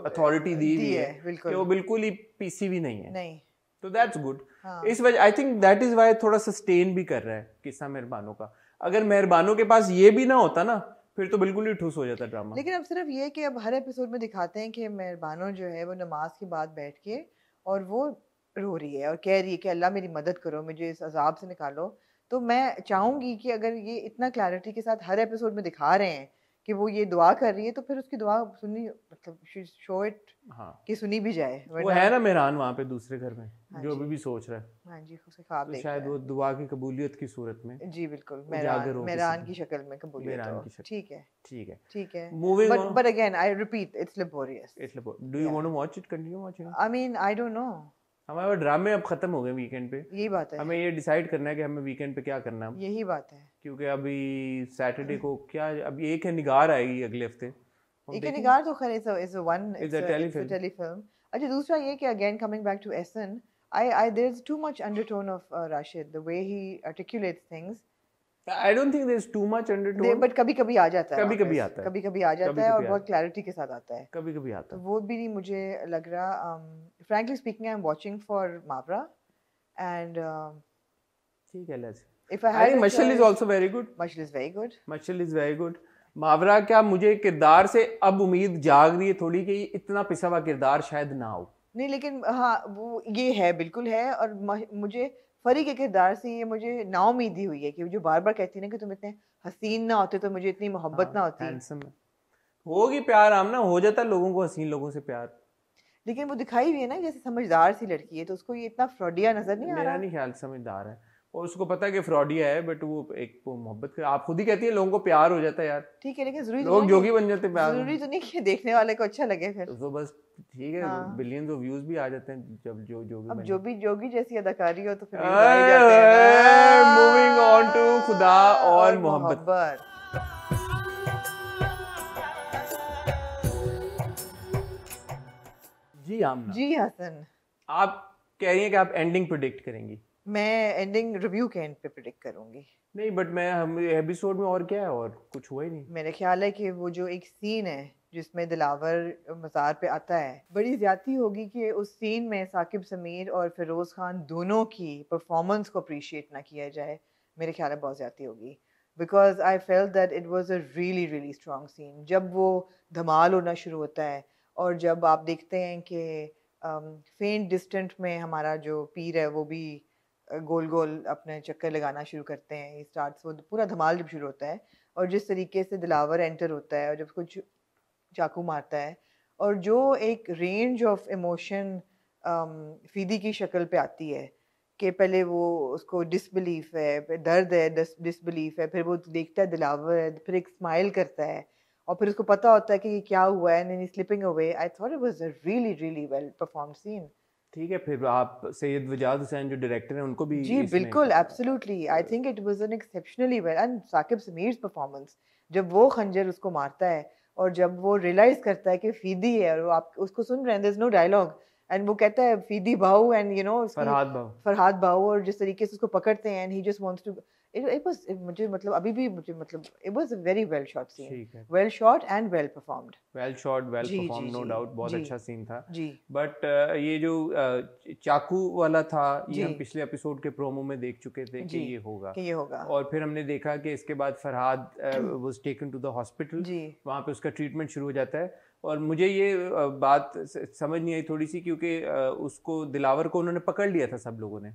अथॉरिटी दी हुई है कि वो बिल्कुल ही पीसी भी नहीं है। नहीं, तो दैट्स गुड। हाँ। इस वजह I think that is why थोड़ा सस्टेन भी कर रहा है किस्सा मेहरबानों का। अगर मेहरबानों के पास ये भी ना होता ना, फिर तो बिल्कुल ही ठूस हो जाता ड्रामा। लेकिन अब सिर्फ ये कि अब हर एपिसोड में दिखाते हैं कि मेहरबानों जो है वो नमाज के बाद बैठ के और वो रो रही है और कह रही है कि अल्लाह मेरी मदद करो, मुझे इस अजाब से निकालो। तो मैं चाहूंगी कि अगर ये इतना क्लैरिटी के साथ हर एपिसोड में दिखा रहे हैं कि वो ये दुआ कर रही है, तो फिर उसकी दुआ सुननी, मतलब शो इट, हाँ, कि सुनी भी जाए। वो है ना मेहरान वहाँ पे दूसरे घर में, हाँ जो जी। अभी भी सोच रहा है। हाँ जी, उसके ख्वाब तो देख शायद रहा वो दुआ की कबूलियत की सूरत में है। जी बिल्कुल, उजागर हो मेहरान किसी की शक्ल में कबूलियत मेहरान हो। की शक्ल। ठीक है, ठीक है, ठीक है। Moving But on. but again, I repeat, it's laborious. Do you want to watch it, continue watching? I mean, I don't know. हमारे ड्रामे अब खत्म हो गए वीकेंड पे। यही बात है, हमें ये डिसाइड करना है कि हमें वीकेंड पे क्या करना है, यही बात है। क्योंकि अभी सैटरडे को क्या, अभी एक है निगार आएगी अगले हफ्ते। एक निगार तो खैर is a one, It's a it's a telefilm. telefilm. अच्छा, दूसरा ये कि again coming back to Essen, I there's too much undertone of Rashid, the way he articulates things. I don't think there's too much undertone. But कभी कभी आ जाता है, कभी-कभी आता है, कभी कभी आ जाता है और बहुत क्लैरिटी के साथ आता है। कभी कभी आता तो है। वो भी नहीं मुझे लग रहा। frankly speaking, I'm watching for Mavra, and ठीक है, let's. if I I had think a Mashal is choice- also very good. Mashal is very good. Mashal is very good. मावरा क्या, मुझे किरदार से अब उम्मीद जाग रही है थोड़ी कि इतना पिसा हुआ किरदार शायद ना हो। नहीं, लेकिन हाँ वो ये है, बिल्कुल है। और मुझे फरी के किरदार से ये मुझे नाउमीदी हुई है कि जो बार बार कहती है ना कि तुम इतने हसीन ना होते तो मुझे इतनी मोहब्बत ना होती। हैंडसम होगी, प्यार आमना हो जाता है लोगों को, हसीन लोगों से प्यार। लेकिन वो दिखाई हुई है ना जैसे समझदार सी लड़की है, तो उसको ये इतना फ्रॉडिया नजर नहीं आ मेरा रहा। नहीं ख्याल समझदार है, और उसको पता है कि फ्रॉडिया है, बट वो एक वो मोहब्बत कर, आप खुद ही कहती है लोगों को प्यार हो जाता है यार। ठीक है, लेकिन जरूरी तो लोग नहीं जोगी बन जाते हैं प्यार में। जरूरी तो नहीं कि देखने वाले को अच्छा लगे फिर। तो बस ठीक है, हाँ। बिलियंस ऑफ व्यूज भी आ जाते हैं जब जो जोगी अब बन जो भी जोगी जैसी अदाकारी हो तो फिर views आ ही जाते हैं ना। मूविंग ऑन टू खुदा और मोहब्बत। जी आमना, जी हसन, आप कह रही हैं कि आप एंडिंग प्रेडिक्ट करेंगी। मैं एंडिंग रिव्यू के एंड पे प्रेडिक्ट करूंगी। नहीं, बट मैं हम एपिसोड में और क्या है, और कुछ हुआ ही नहीं। मेरे ख्याल है कि वो जो एक सीन है जिसमें दिलावर मज़ार पे आता है, बड़ी ज़्यादती होगी कि उस सीन में साकिब समीर और फिरोज़ खान दोनों की परफॉर्मेंस को अप्रिशिएट ना किया जाए। मेरे ख्याल है बहुत ज़्यादती होगी, because I felt that it was a really really strong scene. जब वो धमाल होना शुरू होता है और जब आप देखते हैं कि फेंट डिस्टेंट में हमारा जो पीर है वो भी गोल गोल अपने चक्कर लगाना शुरू करते हैं, स्टार्ट्स, वो पूरा धमाल जब शुरू होता है और जिस तरीके से दिलावर एंटर होता है और जब कुछ चाकू मारता है और जो एक रेंज ऑफ इमोशन फीदी की शक्ल पे आती है कि पहले वो उसको डिसबिलीफ है, फिर दर्द है, डिसबिलीफ है, फिर वो देखता है दिलावर है, फिर एक स्माइल करता है और फिर उसको पता होता है कि ये क्या हुआ है, and slipping away. I thought it was a really really well performed scene. ठीक है, फिर आप सैयद वजाद हुसैन जो डायरेक्टर हैं उनको भी जी बिल्कुल, absolutely, I think it was an exceptionally well. And Saqib Sameer's performance, जब वो खंजर उसको मारता है और जब वो रियलाइज करता है कि फीदी है और वो आप उसको सुन रहे हैं, there is no dialogue, and वो कहता है फीदी भाऊ, एंड यू नो फरहाद भाऊ, और जिस तरीके से उसको पकड़ते हैं, and he just wants to, it was, मुझे मतलब अभी भी मुझे मतलब it was a very well shot scene, well shot and well performed, well shot well performed, no doubt, बहुत अच्छा सीन था जी। बट ये जो चाकू वाला था, ये हम पिछले एपिसोड के प्रोमो में देख चुके थे कि ये होगा, और फिर हमने देखा कि इसके बाद Farhad was taken to the hospital, वहाँ पे उसका ट्रीटमेंट शुरू हो जाता है। और मुझे ये बात समझ नहीं आई थोड़ी सी, क्योंकि उसको दिलावर को उन्होंने पकड़ लिया था सब लोगों ने,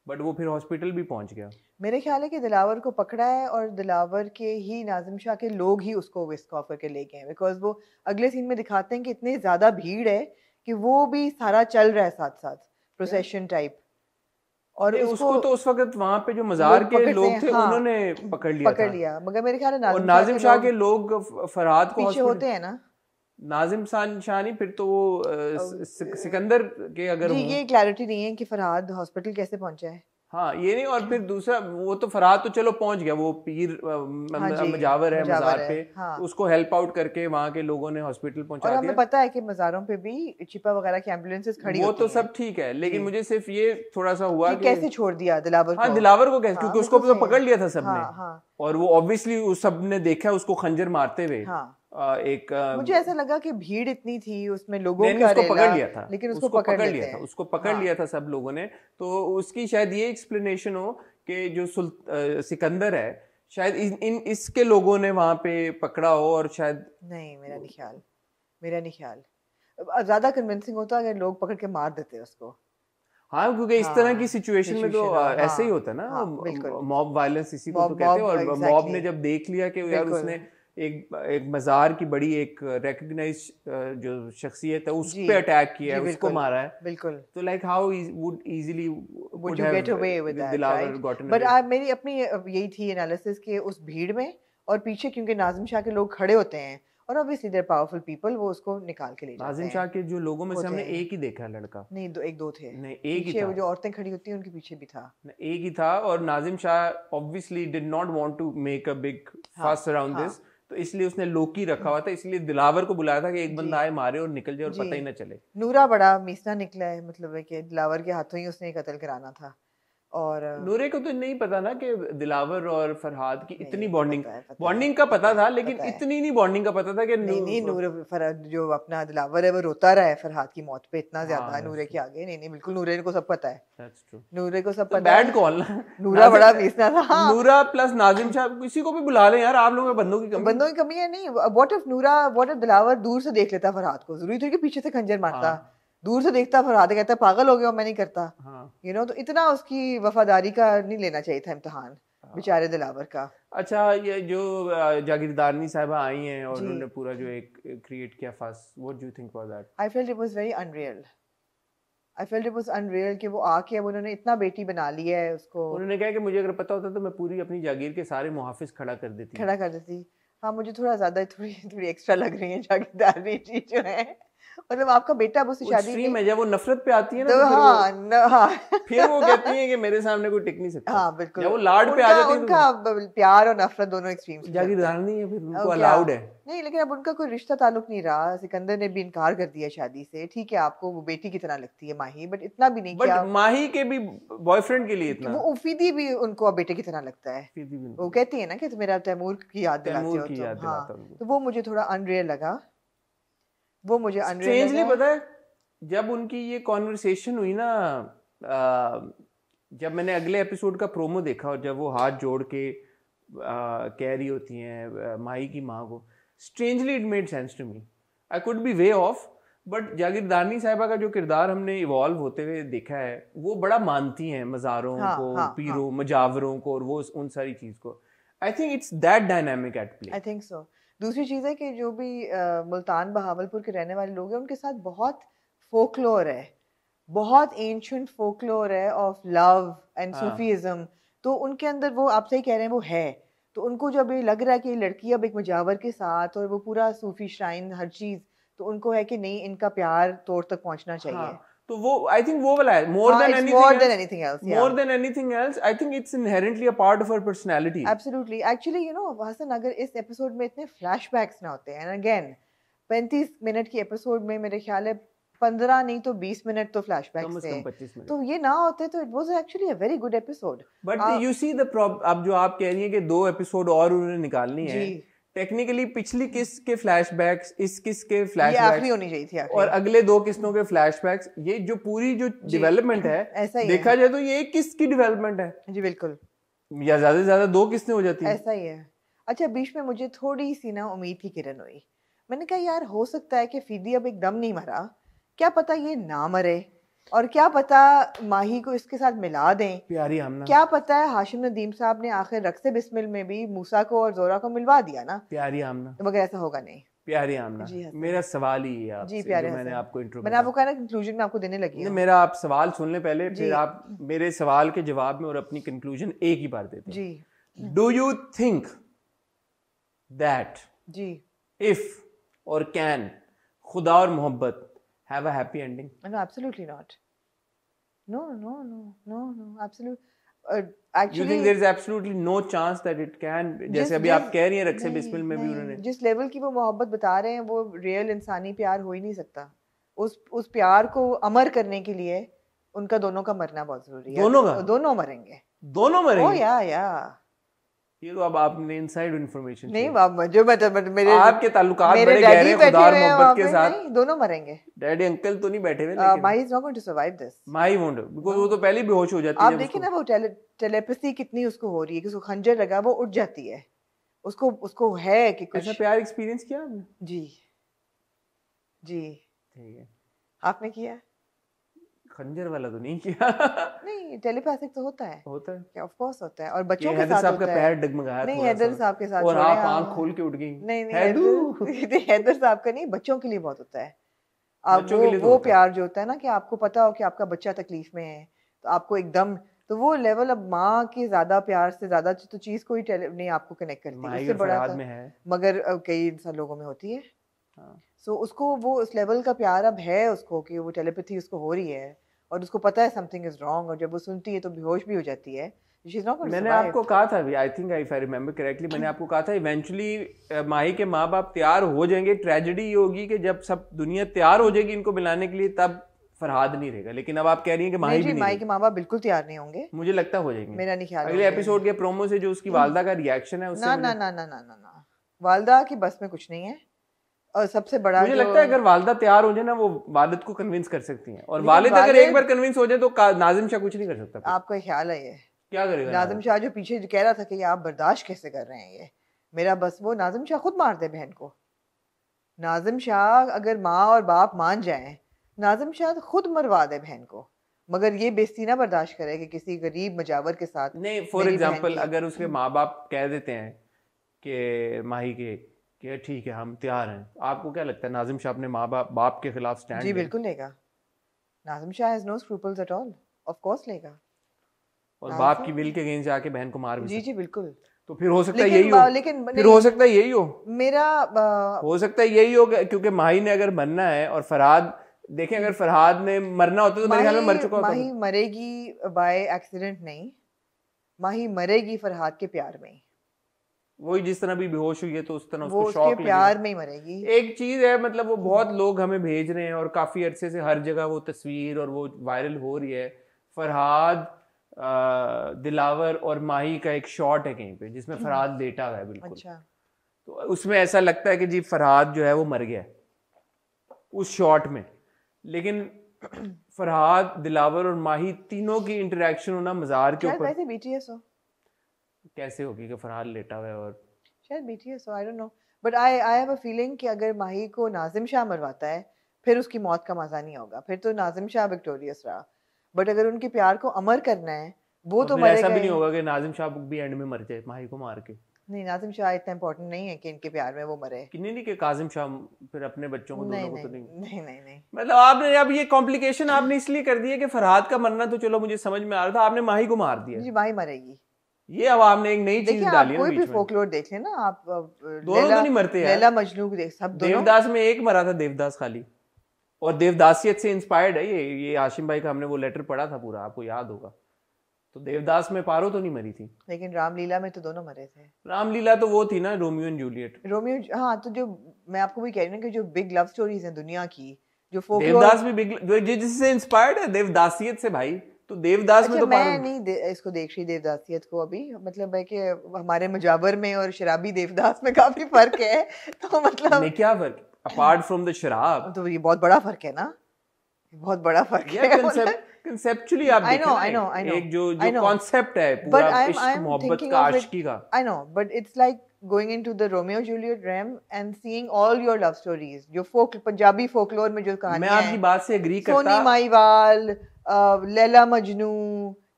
बट वो फिर हॉस्पिटल भी पहुंच गया। मेरे ख्याल है कि दिलावर को पकड़ा है और दिलावर के ही नाजिम शाह के लोग ही उसको विस्क ऑफ करके ले गए हैं, बिकॉज वो अगले सीन में दिखाते हैं कि इतनी ज्यादा भीड़ है कि वो भी सारा चल रहा है साथ साथ प्रोसेशन टाइप, और उसको तो उस वक्त वहाँ पे जो मजार के लोग थे, हाँ, उन्होंने पकड़ लिया, मगर मेरे ख्याल है नाजिम शाह के लोग फरहाद को पीछे होते हैं ना। नाजिम शाह नहीं, फिर तो वो सिकंदर के, अगर जी ये क्लैरिटी नहीं है कि फरहाद हॉस्पिटल कैसे पहुंचा है। हाँ ये नहीं, और फिर दूसरा वो तो फरहाद तो चलो पहुंच गया, वो पीर मजावर है मजार पे, हाँ। उसको हेल्प आउट करके वहाँ के लोगों ने हॉस्पिटल और पहुंचा हमें दिया, पता है कि मज़ारों पे भी चिपा वगैरह की एम्बुलेंसेस खड़ी वो होती तो हैं सब ठीक है, लेकिन जी। मुझे सिर्फ ये थोड़ा सा हुआ कि कि कैसे छोड़ दिया दिलावर हाँ को। दिलावर को कैसे, हाँ, क्योंकि उसको बिल्कुल तो पकड़ सही। लिया था सबने, हाँ हाँ और वो ऑब्वियसली उस सब ने देखा उसको खंजर मारते हुए। हाँ। एक मुझे ऐसा लगा कि भीड़ इतनी थी उसमें लोगों नहीं का उसको रेला, पकड़ लिया था, लेकिन उसको पकड़ पकड़ लेते लिया था, हैं। उसको पकड़ लिया था सब लोगों ने। तो उसकी शायद ये एक्सप्लेनेशन हो कि जो सिकंदर है शायद इसके लोगों ने वहां पे पकड़ा हो, और शायद नहीं मेरा नहीं ख्याल, मेरा नहीं ख्याल। ज्यादा कन्विंसिंग होता अगर लोग पकड़ के मार देते उसको। हाँ, क्योंकि इस तरह की हाँ सिचुएशन में तो सिचुएशन हो, ऐसे ही हाँ होता है ना, हाँ बिल्कुल। मॉब वायलेंस इसी को तो मॉब कहते हैं, मॉब और मॉब ने एग्जैक्टली जब देख लिया कि यार बिल्कुल उसने एक मजार की बड़ी एक रिकग्नाइज जो शख्सियत है उस जी पे अटैक किया जी है, उसको बिल्कुल मारा है, बिल्कुल। तो like how would easily Would could you have get away with that, Dilawar right? Gotten But away. मेरी अपनी यही थी एनालिसिस कि उस भीड़ में और पीछे क्योंकि नाजिम शाह के लोग खड़े होते हैं और ऑब्वियसली देयर पावरफुल पीपल, वो उसको निकाल के ले जाते नाजिम हैं। शाह के जो लोगों में से होते हमने हैं एक ही देखा है लड़का, नहीं, एक दो थे नहीं एक ही पीछे, था, वो जो औरतें खड़ी होती हैं उनके पीछे भी था। एक ही था, और Nazim Shah obviously did not want to make a big हाँ फस अराउंड हाँ दिस, तो इसलिए उसने लोकी रखा हुआ था, इसलिए दिलावर को बुलाया था कि एक जी बंदा आए मारे और निकल जाए और जी। पता ही ना चले। नूरा बड़ा मीसना निकला है, मतलब है कि दिलावर के हाथों ही उसने कत्ल कराना था। और नूरे को तो नहीं पता ना कि दिलावर और फरहाद की इतनी नहीं बॉन्डिंग, पता है, पता है, बॉन्डिंग का पता था, लेकिन पता है। इतनी नहीं बॉन्डिंग का पता था कि नहीं नूर फरहाद जो अपना दिलावर है वो रोता रहा है फरहाद की मौत पे इतना ज्यादा हाँ नूरे के आगे। नहीं बिल्कुल नूरे को सब पता है, दैट्स ट्रू, नूरे को सब तो पता बैड है। कॉल ना, नूरा बड़ा नाजिम मीसना था हाँ। नूरा प्लस नाजिम शाह किसी को भी बुला लें यार, आप लोगों में बंदों की कमी। बंदों की कमी है नहीं। व्हाट इफ नूरा, व्हाट इफ दिलावर दूर से देख लेता फरहाद को, जरूरी थी कि पीछे से खंजर मारता, हाँ दूर से देखता फरहाद, कहता पागल हो गया मैं नहीं करता, हाँ तो इतना उसकी वफादारी का नहीं लेना चाहिए था इम्तिहान बेचारे दिलावर का। अच्छा, ये जो जागीरदारनी साहिबा आई हैं और जी उन्होंने पूरा जो एक क्रिएट किया फस, what do you think about that? I felt it was very unreal, I felt it was unreal कि वो आके अब उन्होंने इतना बेटी बना लिया है उसको। उन्होंने कहा कि मुझे अगर पता होता तो मैं पूरी अपनी जागीर के सारे मुहाफिज खड़ा कर देती। खड़ा कर देती। हाँ मुझे थोड़ा ज्यादा थोड़ी थोड़ी एक्स्ट्रा लग रही है जागीरदारनी जी जो है, मतलब आपका बेटा अब उससे वो शादी एक्सट्रीम नहीं है, जब वो नफरत पे आती है ना तो तो फिर हाँ हाँ फिर वो कहती है कि मेरे सामने कोई टिक नहीं सकता। हाँ बिल्कुल। जब वो लाड पे आ जाती है उनका प्यार और नफरत दोनों एक्सट्रीम्स तो पे चलते हैं। जागीरदारनी है, फिर उनको क्या अलाउड है। नहीं, लेकिन अब उनका कोई रिश्ता ताल्लुक नहीं रहा। सिकंदर ने भी इनकार कर दिया शादी से। ठीक है आपको वो बेटी की तरह लगती है माही, बट इतना भी नहीं बट किया। माही के भी बॉयफ्रेंड के लिए इतना, वो उफीदी भी उनको अब बेटे की तरह लगता है। फिर भी वो कहती है ना कि तुम मेरा तैमूर की याद दिलाते तैमूर हो की तुम। याद हाँ दिलाता उनको। तो वो मुझे थोड़ा अनरियल लगा, वो मुझे अनरियल स्ट्रेंजली लगा। पता है, जब उनकी ये कॉन्वर्सेशन हुई ना, जब मैंने अगले एपिसोड का प्रोमो देखा और जब वो हाथ जोड़ के कह रही होती हैं माही की माँ को, strangely it made sense to me. I could be way off, but जागीरदारनी साहिबा का जो किरदार हमने इवॉल्व होते हुए देखा है, वो बड़ा मानती हैं मज़ारों को, पीरों मजावरों को, और वो उन सारी चीज़ को। I think it's that dynamic at play. I think so. दूसरी चीज़ है कि जो भी मुल्तान बहावलपुर के रहने वाले लोग हैं उनके साथ बहुत फोकलोर है, बहुत एंशिएंट फोकलोर है ऑफ लव एंड सूफीज़म। तो उनके अंदर वो, आप सही कह रहे हैं, वो है। तो उनको जब ये लग रहा है कि ये लड़की अब एक मुजावर के साथ और वो पूरा सूफी श्राइन हर चीज़, तो उनको है कि नहीं इनका प्यार तौर तक पहुंचना चाहिए। हाँ, तो वो आई थिंक वो वाला है, more than anything else I think it's inherently a part of her personality. Absolutely. Actually Hasan, अगर इस एपिसोड में इतने फ्लैशबैक्स ना होते, एंड अगेन 35 मिनट की एपिसोड में मेरे ख्याल है 15 नहीं तो 20 मिनट तो फ्लैशबैक्स थे, 25 मिनट, तो ये ना होते तो it was actually a very good episode. But you see the अब जो आप कह रही हैं कि 2 एपिसोड और उन्होंने निकालनी है, टेक्निकली पिछली किस्त के फ्लैशबैक्स, इस किस्त के फ्लैशबैक्स, आखिरी होनी चाहिए थी और अगले 2 किस्तों के फ्लैशबैक्स, ये जो पूरी जो डेवलपमेंट है ऐसा ही देखा जाए तो ये एक किस्त की डेवलपमेंट है जी बिल्कुल, या ज्यादा से ज्यादा 2 किस्तें हो जाती हैं। ऐसा ही है। अच्छा, बीच में मुझे थोड़ी सी ना उम्मीद की किरण हुई। मैंने कहा यार हो सकता है कि फीदी अब एकदम नहीं मरा, क्या पता ये ना मरे, और क्या पता माही को इसके साथ मिला दें, प्यारी आमना, क्या पता है हाशिम नदीम साहब ने आखिर रक्से बिस्मिल में भी मूसा को और जोरा को मिलवा दिया ना, प्यारी आमना, मगर ऐसा होगा नहीं। प्यारी आमना, मेरा सवाल ही है आपसे, जी प्यारे जो मैंने आपको इंट्रो मैंने आपको कहा ना कंक्लूजन में आपको देने लगी हूं। मेरा आप सवाल सुन ले पहले, फिर आप मेरे सवाल के जवाब में और अपनी कंक्लूजन एक ही बार देते हैं जी। डू यू थिंक दैट जी इफ और कैन खुदा और मोहब्बत have a happy ending? No, absolutely not. No, absolutely. You actually think there is absolutely no chance that it can, जैसे अभी आप कह रही हैं रक्से बिस्मिल में भी उन्होंने, जिस लेवल की वो मोहब्बत बता रहे हैं वो रियल इंसानी प्यार हो ही नहीं सकता। उस प्यार को अमर करने के लिए उनका दोनों का मरना बहुत जरूरी है। दोनों मरेंगे। दोनों मरेंगे? ओ या ये तो अब आपने इनसाइड इन्फॉर्मेशन नहीं बाबा, जो मतलब मेरे आपके ताल्लुकात बड़े गहरे हैं खुदा और मोहब्बत के साथ। नहीं, दोनों मरेंगे। डैडी अंकल तो नहीं बैठे हुए, लेकिन Mahi is not going to survive this. Mahi won't, because वो तो पहले ही बेहोश हो जाती है। आप देखिए ना वो टेलीपैथी कितनी उसको हो रही है कि उसको खंजर लगा वो उठ जाती है। उसको है कि कुछ ऐसा प्यार एक्सपीरियंस किया आपने? जी ठीक है। आपने किया? खंजर वाला तो नहीं किया। नहीं, टेलीपैथिक तो होता है क्या? ऑफ कोर्स होता है, और बच्चों के साथ होता है। पैर डगमगाया नहीं, हैदर साहब के साथ और आप आंख खोल के उठ गई। नहीं, हैदर साहब का नहीं, बच्चों के लिए बहुत होता है। आप वो प्यार जो होता है ना कि आपको पता हो कि आपका बच्चा तकलीफ में है, तो आपको एकदम, तो वो लेवल अब माँ के ज्यादा प्यार से ज्यादा तो चीज कोई नहीं आपको कनेक्ट करती, उससे बड़ा था, मगर कई इंसान लोगों में होती है। सो उसको वो उस लेवल का प्यार अब है उसको कि वो टेलीपैथी उसको हो रही है और उसको पता है समथिंग इज रॉन्ग, और जब वो सुनती है तो बेहोश भी हो जाती है। मैंने आपको कहा था, I think if I remember correctly, मैंने आपको कहा था इवेंचुअली माही के माँ बाप तैयार हो जाएंगे। ट्रेजेडी ये होगी कि जब सब दुनिया तैयार हो जाएगी इनको मिलाने के लिए, तब फरहाद नहीं रहेगा। लेकिन अब आप कह रही हैं कि माही भी नहीं, माही के माँ बाप बिल्कुल तैयार नहीं होंगे। मुझे लगता हो जाएंगे, मेरा नहीं ख्याल। अगले एपिसोड के प्रोमो से जो उसकी वालदा का रिएक्शन है उससे ना, वालदा की बस में कुछ नहीं है। और सबसे बड़ा मुझे लगता है अगर वालदा तैयार हो जाए ना, वो वालिद को कन्विंस कर सकती हैं, और वालिद अगर एक बार कन्विंस हो जाए तो नाजिम शाह कुछ नहीं कर सकता। आपका ख्याल है ये क्या करेगा नाजिम शाह? जो पीछे जो कह रहा था कि ये आप बर्दाश्त कैसे कर रहे हैं, ये मेरा बस, वो नाजिम शाह खुद मार दे बहन को। नाजिम शाह अगर माँ और बाप मान जाएं, नाजिम शाह खुद मरवा दे बहन को, मगर ये बेइज्जती ना बर्दाश्त करे कि किसी गरीब मजावर के साथ। नहीं, फॉर एग्जाम्पल अगर उसके माँ बाप कह देते हैं कि माही के कि ठीक है हम तैयार हैं, आपको क्या लगता है नाजिम शाह अपने माँ बाप के खिलाफ स्टैंड? जी बिल्कुल लेगा। Nazim Shah has no scruples at all, of course लेगा। और बाप की विल के अगेंस्ट जाके बहन को मार भी जी बिल्कुल। तो फिर हो सकता है यही हो, लेकिन फिर हो सकता है यही हो, मेरा हो सकता है यही हो, क्योंकि माही ने अगर मरना है और फरहाद, देखें अगर फरहाद ने मरना होता तो मेरे ख्याल में मर चुका होता। माही मरेगी बाय एक्सीडेंट नहीं, माही मरेगी फरहाद के प्यार में। वही जिस तरह भी बेहोश हुई है तो उस तरह उसको शॉक प्यार में ही मरेगी। एक चीज है, मतलब वो बहुत लोग हमें भेज रहे हैं और काफी अरसे से हर जगह वो तस्वीर और वो वायरल हो रही है, फरहाद, दिलावर और माही का एक शॉट है कहीं पे जिसमें फरहाद लेटा हुआ है बिल्कुल। अच्छा। तो उसमें ऐसा लगता है कि जी फरहाद जो है वो मर गया उस शॉट में, लेकिन फरहाद, दिलावर और माही तीनों की इंटरेक्शन होना मज़ार के ऊपर। वैसे बीटीएस हो कैसे होगी कि फरहाद लेटा हुआ है और शायद बीटीएस हो, I don't know, but I have a feeling कि अगर माही को नाजिम शाह मरवाता है फिर उसकी मौत का मजा नहीं होगा, फिर तो नाजिम शाह विक्टोरियस रहा। बट अगर उनके प्यार को अमर करना है वो तो मरेगा। ऐसा भी नहीं होगा कि नाजिम शाह भी एंड में मर जाए माही को मार के। नहीं, नाजिम शाह इतना इंपॉर्टेंट नहीं है कि इनके प्यार में वो मरे। नहीं कि काजिम शाह फिर अपने बच्चों को दोनों को तो नहीं मतलब आपने अब ये कॉम्प्लिकेशन आपने इसलिए कर दी है कि फरहाद का मरना तो चलो मुझे समझ में आ रहा था, आपने माही को मार दिया। जी, माही मरेगी, ये अब आपने एक नई चीज डाली है। कोई भी फोकलोर देख लेना आप, दोनों तो नहीं मरते यार। लैला मजनू को देख, सब दोनों। देवदास में एक मरा था, देवदास खाली, और देवदासियत से इंस्पायर्ड है ये हाशिम भाई का हमने वो लेटर पढ़ा था पूरा, आपको याद होगा। तो देवदास में पारो तो नहीं मरी थी, लेकिन रामलीला में तो दोनों मरे थे। रामलीला तो वो थी ना, रोमियो एंड जूलियट। रोमियो, हाँ, तो जो मैं आपको भी कह रही हूँ कि जो बिग लव स्टोरीज हैं दुनिया की, जो देवदास भी बिग, जिससे इंस्पायर्ड है देवदासियत से भाई, तो देवदास में तो मैं नहीं इसको देख रही देवदासियत को अभी, मतलब है कि हमारे मुजावर में और शराबी देवदास में काफी फर्क है। तो मतलब क्या फर्क अपार्ट फ्रॉम द शराब? तो ये बहुत बड़ा फर्क है ना, बहुत बड़ा फर्क है। कंसेप्चुअली आप देखें ना, एक जो कॉन्सेप्ट है पूरा इश्क मोहब्बत का, आशिकी का। I know, but it's like going into the Romeo Juliet realm and seeing all your love stories, जो पंजाबी folklore में जो कहानियां हैं। मैं आपकी बात से एग्री करता। सोनी माहीवाल, लैला मजनू,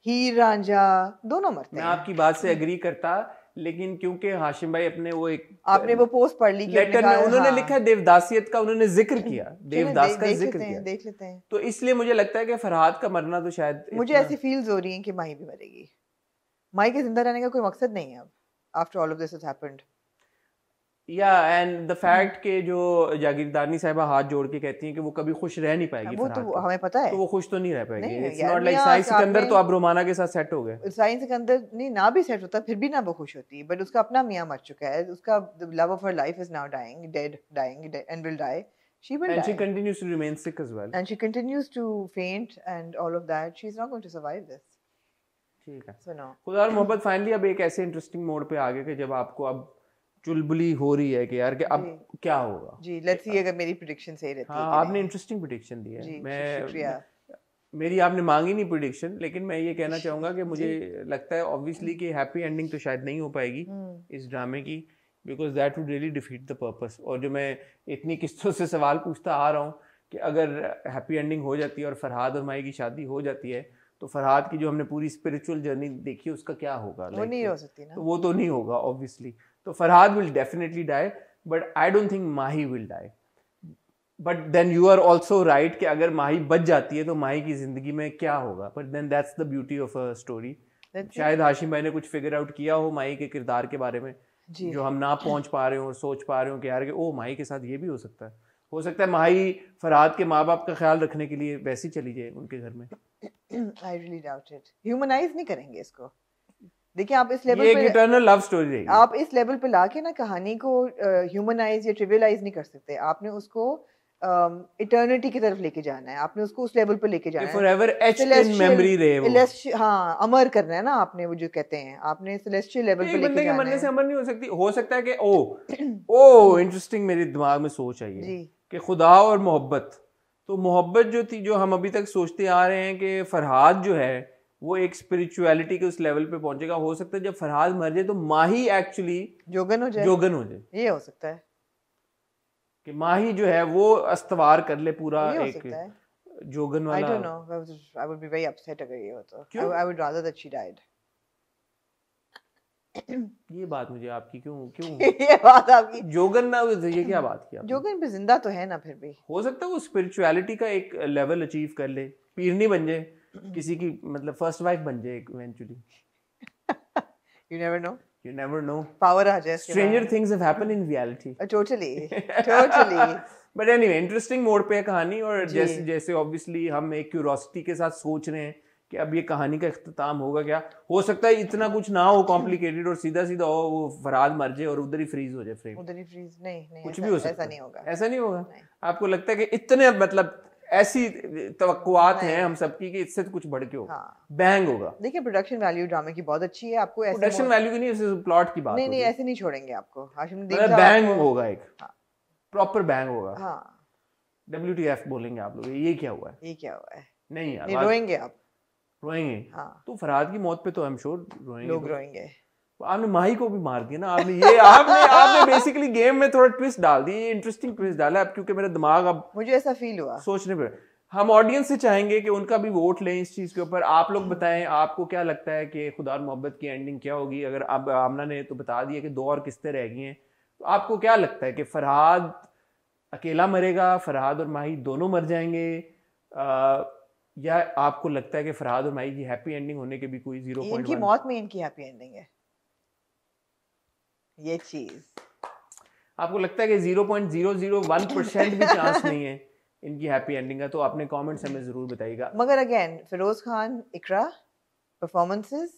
हीर रांझा, दोनों मरते हैं। मैं आपकी बात से एग्री करता, लेकिन क्योंकि हाशिम भाई अपने वो एक आपने वो पोस्ट पढ़ ली, लेटर में उन्होंने लिखा देवदासियत का, उन्होंने जिक्र किया, देवदास का जिक्र किया, देख लेते हैं। तो इसलिए मुझे लगता है कि फरहाद का मरना तो शायद, मुझे ऐसी फील्स हो रही हैं कि माही भी मरेगी। माही के जिंदा रहने का कोई मकसद नहीं है अब, after all of this has happened. या एंड द फैक्ट के जो जागीरदारनी साहिबा हाथ जोड़ के कहती हैं कि वो कभी खुश रह नहीं पाएगी वो तो फरहाद के, हमें पता है, तो वो खुश तो नहीं रह पाएगी. नहीं इट्स यार, नॉट लाइक मियां साई सिकंदर आपने तो अब रोमाना के साथ सेट हो गए. साइंस के अंदर नहीं ना भी सेट होता फिर भी ना वो खुश होती, बट उसका अपना मियां मर चुका है, उसका love of her life is now dying and will die. She will And she die. continues to remain sick as well. And she continues to faint and all of that. She's not going to survive this. ठीक है. So no. खुदा और मोहब्बत finally अब एक ऐसे interesting mode पे आ गए कि जब आपको अब चुलबुली हो रही है कि यार कि अब क्या होगा. जी, let's see अगर मेरी prediction सही रहती है. हाँ, आपने इंटरेस्टिंग प्रेडिक्शन दी है. जी, मैं शुक्रिया. मेरी आपने मांगी नहीं प्रेडिक्शन, लेकिन मैं ये कहना चाहूँगा कि मुझे लगता है ऑब्वियसली कि हैप्पी एंडिंग तो शायद नहीं हो पाएगी इस ड्रामे की, because that would really defeat the purpose. और जो मैं इतनी किस्तों से सवाल पूछता आ रहा हूँ कि अगर हैप्पी एंडिंग हो जाती है और फरहाद और माही की शादी हो जाती है, तो फरहाद की जो हमने पूरी स्पिरिचुअल जर्नी देखी है उसका क्या होगा. वो नहीं हो सकती ना. तो वो तो नहीं होगा ऑब्वियसली. तो Farhad will definitely die, but I don't think Mahi will die. But then you are also right कि अगर माही बच जाती है तो माही की जिंदगी में क्या होगा. But then that's the beauty of a story. शायद हाशिम भाई ने कुछ फिगर आउट किया हो माही के किरदार के बारे में जो हम ना पहुंच पा रहे हो और सोच पा रहे हो कि यार कि ओ माही के साथ ये भी हो सकता है. हो सकता है माही फरहाद के माँ बाप का ख्याल रखने के लिए वैसे ही चली जाए उनके घर में. I really doubt it. Humanize नहीं करेंगे इसको. देखिए आप इस लेवल ये पे एक इटर्नल लव स्टोरी रहेगी. आप इस लेवल पे लाके ना कहानी को ह्यूमनाइज या ट्रिवियलाइज नहीं कर सकते. आपने उसको इटर्निटी की तरफ लेके जाना है, आपने उसको उस लेवल पे लेके जाना है. फॉरएवर एच्ड इन मेमोरी रहे वो. हाँ, अमर करना है ना आपने, वो जो कहते हैं आपने सेलेस्टियल लेवल पे लेके जाना है. बंदे के मरने से अमर नहीं हो सकती. हो सकता है कि ओ इंटरेस्टिंग मेरे दिमाग में सोच आई है कि खुदा और मोहब्बत. तो मोहब्बत जो थी, जो हम अभी तक सोचते आ रहे हैं कि फरहाद जो है वो एक स्पिरिचुअलिटी के उस लेवल पे पहुंचेगा, हो सकता है जब फरहाद मर जाए तो माही एक्चुअली जोगन हो जाए. ये हो सकता है कि माही जो है वो अस्तवार कर ले पूरा एक जोगन वाला. I don't know. I would be very upset अगर ये होता. I would rather that she died. ये बात मुझे आपकी क्यों ये बात आपकी जोगन ना, ये क्या बात की आपने? जोगन भी जिंदा तो है ना, फिर भी हो सकता है वो स्पिरिचुअलिटी का एक लेवल अचीव कर ले, पीरनी बन जाए, किसी की मतलब फर्स्ट वाइफ बन जाए eventually. You never know. Power आ जाए. Stranger things have happened in reality. Totally. But anyway, interesting mode पे है कहानी. और जैसे ऑब्वियसली हम एक क्यूरोसिटी के साथ सोच रहे हैं कि अब ये कहानी का इख्तिताम होगा क्या. हो सकता है इतना कुछ ना हो कॉम्प्लिकेटेड और सीधा सीधा हो, वो फरहाद मर जाए और उधर ही फ्रीज हो जाए फ्रेम. उधर ही फ्रीज नहीं कुछ भी हो सकता है. ऐसा नहीं होगा. ऐसा नहीं होगा. आपको लगता है कि इतने मतलब ऐसी तवक्कुआत हैं हम सबकी कि इससे कुछ बढ़ के होगा. बैंग होगा. देखिए प्रोडक्शन वैल्यू ड्रामे की बहुत अच्छी है. आपको ऐसे प्रोडक्शन वैल्यू की नहीं, प्लॉट की बात. नहीं ऐसे नहीं छोड़ेंगे आपको. हाशिम बैंग होगा, एक प्रॉपर बैंग होगा. WTF बोलेंगे आप लोग. ये क्या हुआ है? नहीं यार, रोएंगे आप. रोएंगे. तो फरहाद की मौत पे तो आई एम श्योर रोएंगे. लोग रोएंगे. आपने माही को भी मार दिया ना. आपने बेसिकली गेम में थोड़ा ट्विस्ट डाल दी. ये इंटरेस्टिंग ट्विस्ट डाला अब, क्योंकि मेरा दिमाग अब मुझे ऐसा फील हुआ सोचने पे. हम ऑडियंस से चाहेंगे कि उनका भी वोट लें इस चीज के ऊपर. आप लोग बताएं आपको क्या लगता है कि खुदा और मोहब्बत की एंडिंग क्या होगी. अगर अब आमना ने तो बता दिया कि 2 और किस्तें रह गई हैं, तो आपको क्या लगता है कि फरहाद अकेला मरेगा, फरहाद और माही दोनों मर जाएंगे, या आपको लगता है कि फरहाद और माही की हैप्पी एंडिंग होने के भी कोई 0.1 इनकी मौत में इनकी हैप्पी एंडिंग है. ये चीज आपको लगता है कि 0.001% भी चांस नहीं है इनकी हैप्पी एंडिंग का, तो अपने कमेंट्स हमें जरूर बताइएगा. मगर again Firoz Khan, Iqra performances,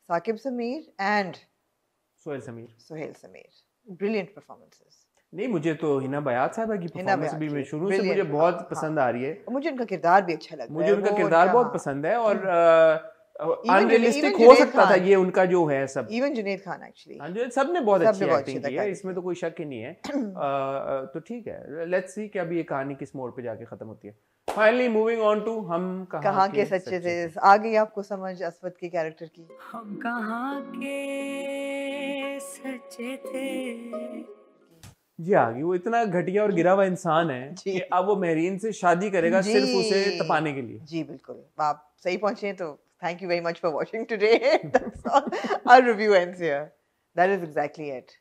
Saqib Sameer and Sohail Sameer brilliant performances. नहीं, मुझे तो हिना बयात साहबा की परफॉर्मेंस भी मैं शुरू से मुझे बहुत पसंद आ रही है. मुझे उनका किरदार भी अच्छा लगता है. मुझे उनका किरदार बहुत पसंद है और अनरियलिस्टिक हो सकता था ये उनका जो है सब. Even Junaid Khan actually. हाँ, जो सबने बहुत अच्छी एक्टिंग की है, इसमें तो कोई शक ही नहीं है. तो ठीक है, लेट्स सी कि अभी ये कहानी किस मोड़ पे जाके खत्म होती है. फाइनली मूविंग ऑन टू हम कहाँ के सच्चे थे. आ गई आपको समझ असवद के कैरेक्टर की. हम कहाँ के सच्चे थे. जी आ गई. वो इतना घटिया और गिरा हुआ इंसान है कि अब वो महरीन से शादी करेगा सिर्फ उसे तपाने के लिए. जी बिल्कुल, आप सही पहुंचे हैं. तो thank you very much for watching today. That's all. Our review ends here. That is exactly it.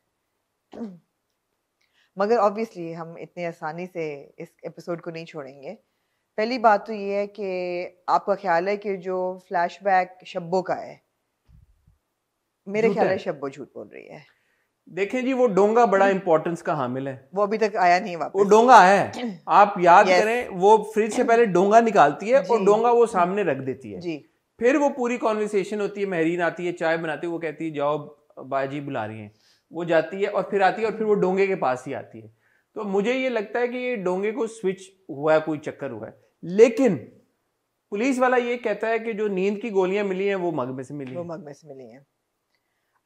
मगर obviously हम इतने आसानी से इस एपिसोड को नहीं छोड़ेंगे. पहली बात तो ये है कि आपका ख्याल है कि जो फ्लैशबैक शब्बो का है, मेरे ख्याल है शब्बो झूठ बोल रही है. देखें जी, वो डोंगा बड़ा इंपॉर्टेंस का हामिल है। वो अभी तक आया नहीं वापस। वो डोंगा आया है, आप याद करें, वो फ्रिज से पहले डोंगा निकालती है और डोंगा वो सामने रख देती है। फिर वो पूरी कॉन्वर्सेशन होती है, महरीन आती है, चाय बनाती है, वो कहती है जाओ बाजी बुला रही हैं, वो जाती है और फिर आती है और फिर वो डोंगे के पास ही आती है। तो मुझे ये लगता है कि ये डोंगे को स्विच हुआ है, कोई चक्कर हुआ है। लेकिन पुलिस वाला ये कहता है कि जो नींद की गोलियां मिली हैं वो मग में से मिली हैं।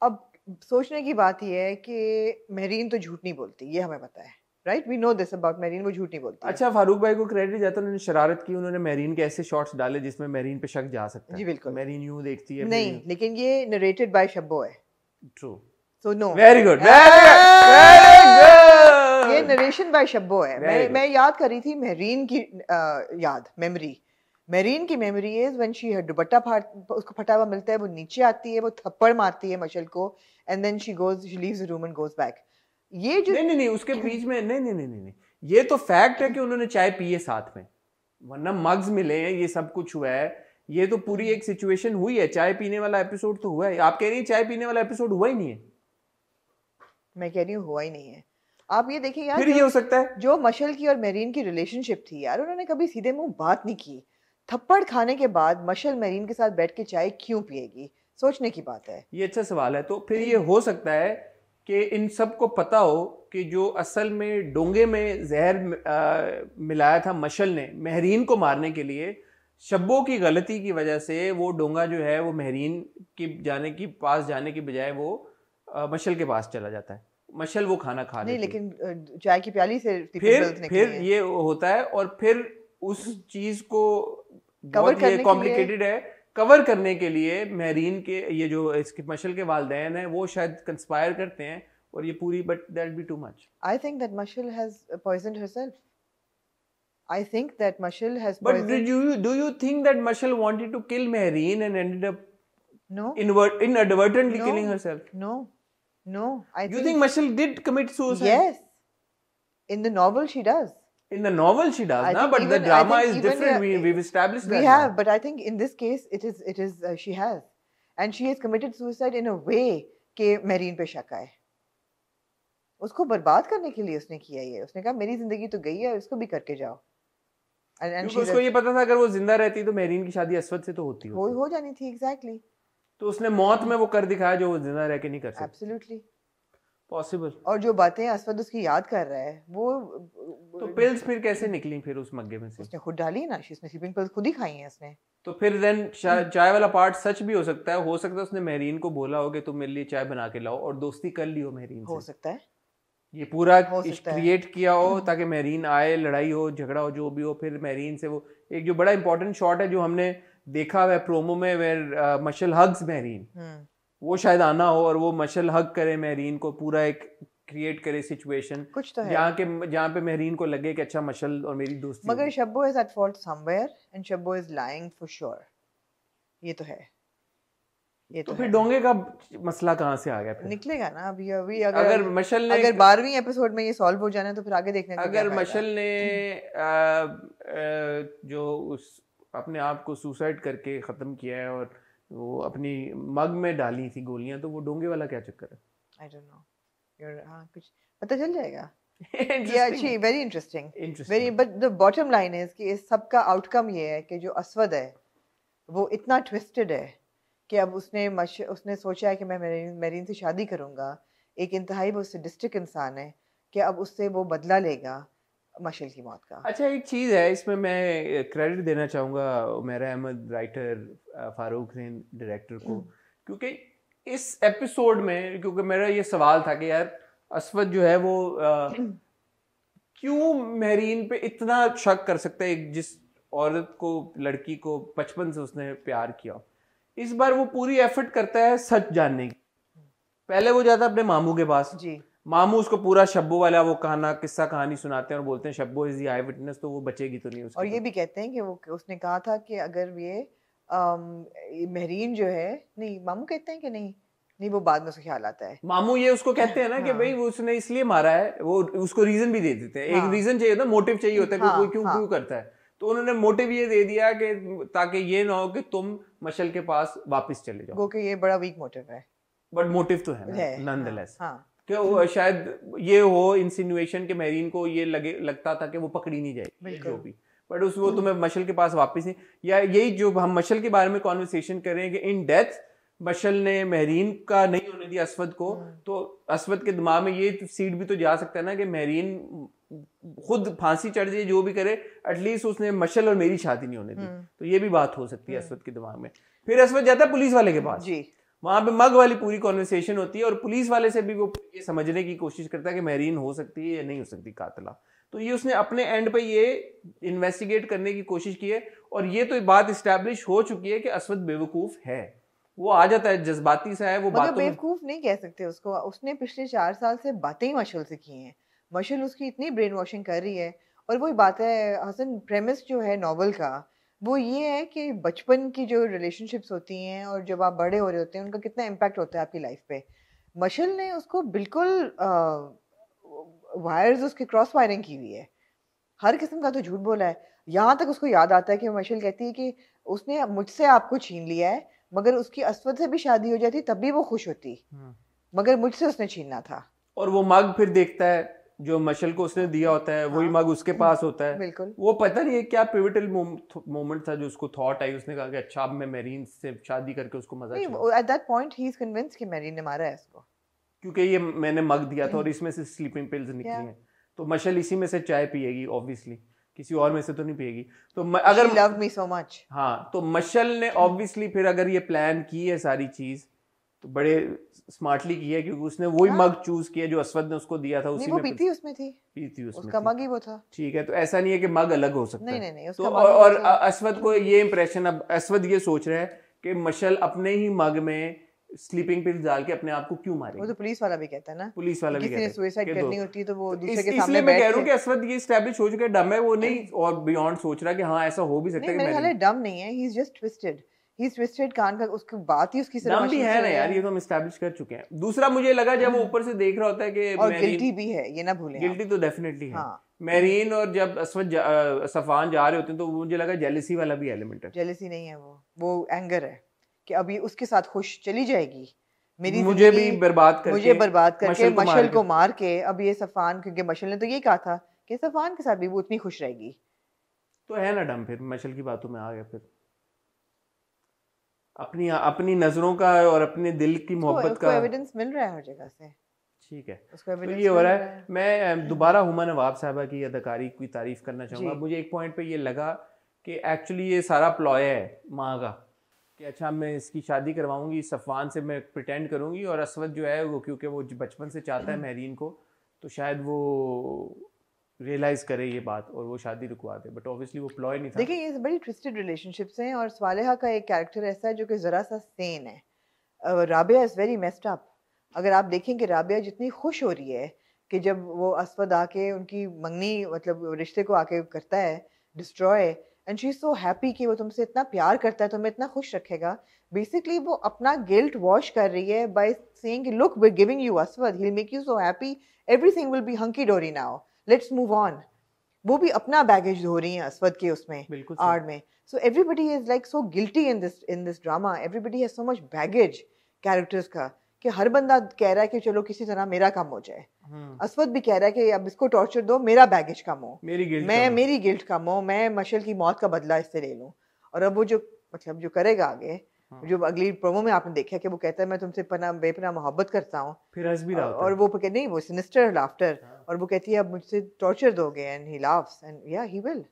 अब सोचने की बात यह है कि महरीन तो झूठ नहीं बोलती, ये हमें पता है, right? We know this about Mahreen, वो झूठ नहीं बोलती। अच्छा, फारूक भाई को क्रेडिट जाता है, उन्होंने शरारत की, उन्होंने महरीन के ऐसे शॉट्स डाले जिसमें महरीन पे शक जा सकता है। जी बिल्कुल। महरीन यूं देखती है नहीं, लेकिन ये नरेटेड बाय शब्बो है। True. So no, very good, ये नरेशन बाय शब्बो है। मैं याद कर रही थी महरीन की महरीन की मेमोरी इज व्हेन शी दुपट्टा उसको फटा हुआ मिलता है, वो नीचे आती है, वो थप्पड़ मारती है मशल को, and then she leaves the room and goes back. ये जो नहीं उसके बीच में नहीं, ये तो फैक्ट है कि उन्होंने चाय पी है साथ में, वरना मग्स मिले हैं, ये सब कुछ हुआ है, ये तो पूरी एक सिचुएशन हुई है। चाय पीने वाला एपिसोड तो हुआ है, आप कह रही हैं चाय पीने वाला एपिसोड हुआ ही नहीं है। मैं कह रही हूँ हुआ ही नहीं है। आप ये देखिए यार, फिर ये हो सकता है जो मशल की और महरीन की रिलेशनशिप थी यार, उन्होंने कभी सीधे मुंह बात नहीं की। थप्पड़ खाने के बाद मशल महरीन के साथ बैठ के चाय क्यों पिएगी? सोचने की बात है। ये अच्छा सवाल है। तो फिर ये हो सकता है कि इन सब को पता हो कि जो असल में डोंगे में जहर मिलाया था मशल ने महरीन को मारने के लिए, शब्बों की गलती की वजह से वो डोंगा जो है वो महरीन की पास जाने की बजाय वो मशल के पास चला जाता है। मशल वो खाना खा नहीं, लेती लेकिन चाय की प्याली से फिर ये होता है और फिर उस चीज को बहुत ये कॉम्प्लिकेटेड है कवर करने के लिए महरीन के ये जो इसके मशल के वालिदैन है वो शायद कंस्पायर करते हैं और ये पूरी, but that be too much. I think that Mashal has poisoned herself. I think that Mashal has But poisoned. do you think that Mashal wanted to kill Mehreen and ended up No inadvertently killing herself? No. You think Mashal did commit suicide? Yes. In the novel she does. In the novel she does, na? But the drama is different. We've established that. We have, but I think in this case it is she has, and she has committed suicide in a way कि Mehreen पे शक आए। उसको बर्बाद करने के लिए उसने किया ये। उसने कहा मेरी जिंदगी तो गई है, उसको भी करके जाओ। क्योंकि उसको ये पता था अगर वो जिंदा रहती तो मेहरीन की शादी असवद से तो होती हो जानी थी। एग्जैक्टली। तो उसने मौत में वो कर दिखाया जो वो जिंदा रह के नहीं कर सकती। Absolutely possible. और जो बातें असवद उसकी याद कर रहा है वो तो पिल्स फिर कैसे निकली फिर उस मग्गे में से? उसने खुद डाली ना, उसने स्लीपिंग पिल्स खुद ही खाई हैं उसने। तो फिर देन चाय वाला पार्ट सच भी हो सकता है उसने मेहरीन को बोला हो कि तुम मेरे लिए चाय बना के लाओ और दोस्ती कर ली हो मेहरीन से। हो सकता है ये पूरा क्रिएट किया हो ताकि मेहरीन आए, लड़ाई हो, झगड़ा हो, जो भी हो, फिर मेहरीन से वो एक जो बड़ा इंपॉर्टेंट शॉट है जो हमने देखा है प्रोमो में वेयर मशल हग्स मेहरीन, वो शायद आना हो और वो मशल हग करे मेहरीन को, पूरा एक क्रिएट करे सिचुएशन कुछ तो है जहाँ पे मेहरीन को लगे कि अच्छा मशल और मेरी दोस्ती। मगर Shabbo is at fault somewhere and Shabbo is lying for sure. ये तो है। ये तो फिर डोंगे का मसला कहाँ से आ गया? फिर निकलेगा ना अभी अगर मशल ने, अगर 12वीं एपिसोड में ये सॉल्व हो जाना है तो फिर आगे देखने का अगर मशल ने जो उस अपने आप को सुसाइड करके खत्म किया है और वो अपनी मग में डाली थी गोलियां, तो वो डोंगे वाला क्या चक्कर है? I don't know. हाँ, कुछ पता चल जाएगा। Yeah, अच्छी, very interesting. Very, but the bottom line is कि इस सब का आउटकम ये है कि जो असवद है वो इतना ट्विस्टेड है कि अब उसने सोचा है कि मैं मेहरीन से शादी करूंगा। एक इंतहाई वो सैडिस्टिक इंसान है कि अब उससे वो बदला लेगा मशल की मौत का। अच्छा, एक चीज़ है इसमें मैं क्रेडिट देना चाहूँगा उमैरा अहमद राइटर, फारूक ज़ैन डायरेक्टर को, क्योंकि इस एपिसोड में, क्योंकि मेरा ये सवाल था कि यार असवद जो है वो क्यों मेहरीन पे इतना शक कर सकता है, जिस औरत को, लड़की को बचपन से उसने प्यार किया। इस बार वो पूरी एफर्ट करता है सच जानने की। पहले वो जाता है अपने मामू के पास जी, मामू उसको पूरा शब्बो वाला वो किस्सा कहानी सुनाते हैं और बोलते हैं Shabbo is the I witness, तो वो बचेगी तो नहीं उसकी। और ये भी कहते हैं कि वो उसने कहा था कि अगर ये मेहरीन जो है, नहीं मामू कहते हैं कि नहीं वो बाद में उसको ख्याल आता है। मामू ये उसको कहते हैं ना कि भाई वो उसने इसलिए मारा है, वो उसको रीजन भी दे देते हैं। एक रीजन चाहिए होता है, मोटिव चाहिए होता है कि कोई क्यों करता है। तो उन्होंने मोटिव ये दे दिया कि ताकि ये ना हो कि तुम मशल के पास वापस चले जाओ। कि ये बड़ा वीक मोटिव है, बट मोटिव तो है नॉनदलेस। कि वो शायद ये हो इंसिनुएशन कि मेरीन को ये लगता था कि वो पकड़ी नहीं जाएगी जो भी, बट उस वो तुम्हें मशल के पास वापस नहीं, या यही जो हम मशल के बारे में कॉन्वर्सेशन कर रहे हैं कि इन डेथ मशल ने महरीन का नहीं होने दिया असवद को, तो असवद के दिमाग में ये सीड भी तो जा सकता है ना कि महरीन खुद फांसी चढ़ जाए जो भी करे, एटलीस्ट उसने मशल और मेरी शादी नहीं होने दी, तो ये भी बात हो सकती है असवद के दिमाग में। फिर असवद जाता है पुलिस वाले के पास, वहां पे मग वाली पूरी कॉन्वर्सेशन होती है और पुलिस वाले से भी वो ये समझने की कोशिश करता है कि महरीन हो सकती है या नहीं हो सकती कातिला। तो ये उसने अपने एंड पे ये इन्वेस्टिगेट करने की कोशिश की है, और ये तो बात इस्टेब्लिश हो चुकी है कि असवद बेवकूफ है, वो आ जाता है जज्बाती सा है, वो बातों में बेवकूफ नहीं कह सकते उसको, उसने पिछले 4 साल से बातें ही मशल से की हैं, मशल उसकी इतनी ब्रेन वॉशिंग कर रही है। और वही बात है हसन, प्रेमिस जो है नॉवल का वो ये है कि बचपन की जो रिलेशनशिप्स होती हैं और जब आप बड़े हो रहे होते हैं उनका कितना इम्पैक्ट होता है आपकी लाइफ पे। मशल ने उसको बिल्कुल वायर्स उसकी क्रॉस वायरिंग की हुई है, हर किस्म का तो झूठ बोला है। यहाँ तक उसको याद आता है कि मशल कहती है कि उसने मुझसे आपको छीन लिया है, मगर उसकी असवद से भी शादी हो जाती तब भी वो खुश होती, मगर मुझसे उसने छीनना था। और वो मग फिर देखता है जो मशल को उसने दिया होता है, वही मग उसके पास होता है। बिल्कुल। वो पता नहीं है क्या पिवटल मोमेंट था जो उसको थॉट आई, उसने कहा कि अच्छा अब मैं मेरीन से शादी करके उसको मजा नहीं, at that point he is convinced कि मेरीन ने मारा है इसको, क्योंकि ये मैंने मग दिया था और इसमें से स्लीपिंग पिल्स निकली हैं, तो मशल इसी में से चाय पिएगी ऑब्वियसली, किसी और में से तो नहीं पिएगी। तो अगर she loved me so much, हाँ, तो मशल ने ऑब्वियसली फिर अगर ये प्लान की है सारी चीज तो बड़े स्मार्टली की है, क्योंकि उसने वही मग चूज किया जो असवद ने उसको दिया था, उसी में पीती उसमें थी, पीती उसमें उसका मग ही वो था। ठीक है, तो ऐसा नहीं है कि मग अलग हो सकता है। नहीं, तो और असवद को ये इंप्रेशन, अब असवद ये सोच रहा है कि मशल अपने ही मग में स्लीपिंग पिल्स डाल के अपने आप को क्यों मारेगी। वो तो पुलिस वाला भी कहता है ना, पुलिस वाला भी कहता है सुसाइड करनी होती है तो वो दूसरे के सामने इसलिए मैं कह रहा हूँ कि असवद ये एस्टैब्लिश हो चुका है, डम है वो नहीं, और बियॉन्ड सोच रहा है कि हाँ ऐसा हो भी सकता है। मेरे ख्याल है डम नहीं है, he is just twisted, he is twisted कान का, उसकी बात ही उसकी सिर्फ डम भी है ना यार, ये तो हम एस्टैब्लिश कर चुके हैं। दूसरा मुझे लगा जब वो ऊपर से देख रहा होता है कि और गिल्टी भी है, ये ना भूलें, गिल्टी तो डेफिनेटली है मेरीन, और जब असवद सफान जा रहे होते हैं तो मुझे लगा जेलसी वाला भी एलिमेंट है। जेलसी नहीं है, वो एंगर है कि अभी उसके साथ खुश चली जाएगी, मेरी मुझे भी बर्बाद करके मशल को मार के। अब ये सफान, क्योंकि मशल ने तो ये कहा था कि सफान के साथ भी वो उतनी खुश रहेगी, तो है ना डम, फिर मशल की बातों में आ गया, फिर अपनी नजरों का और अपने दिल की मोहब्बत का एविडेंस मिल रहा है हर जगह से। ठीक है, तो ये हो रहा है। मैं दोबारा हुमा नवाब साहबा की अदाकारी की तारीफ करना चाहूँगा। मुझे एक पॉइंट पे ये लगा कि एक्चुअली ये सारा प्लॉय है माँ का कि अच्छा मैं इसकी शादी करवाऊंगी, सफ़वान से मैं प्रिटेंड करूंगी, और असवद जो है वो क्योंकि वो बचपन से चाहता है महरीन को, तो शायद वो रियलाइज करे ये बात और वो शादी रुकवा दे, बट ऑब्वियसली वो प्लॉय नहीं था। देखिए ये बड़ी ट्विस्टेड रिलेशनशिप्स हैं, और स्वालिहा का एक कैरेक्टर ऐसा है जो कि ज़रा सा सेन है। Rabia is very messed up. अगर आप देखें कि राबिया जितनी खुश हो रही है कि जब वो असवद आके उनकी मंगनी मतलब रिश्ते को आके करता है destroy, and she is so happy कि वो तुमसे इतना प्यार करता है, तुम्हें इतना खुश रखेगा। बेसिकली वो अपना गिल्ट वॉश कर रही है by saying look we are giving you Aswad, he will make you so happy, everything will be hunky dory now, let's move on. वो भी अपना बैगेज धो रही हैं असवद के उसमें आड़ में। So everybody is like so guilty in this drama, everybody has so much baggage characters का कि हर बंदा कह रहा है कि चलो किसी तरह मेरा कम हो जाए। असवद भी कह रहा है कि अब इसको टॉर्चर दो, मेरा बैगेज कम हो, मेरी गिल्ट कम हो, मैं मशल की मौत का बदला इससे ले लूं। और अब वो जो मतलब जो करेगा आगे, जो अगली प्रोमो में आपने देखा कि वो कहता है मैं तुमसे बेपनाह मोहब्बत करता हूँ, फिर हंस भी रहा होता है, और वो नहीं, वो सिनिस्टर लाफ्टर, और वो कहती है अब मुझसे टॉर्चर दोगे, एंड ही लाफ्स एंड या ही विल।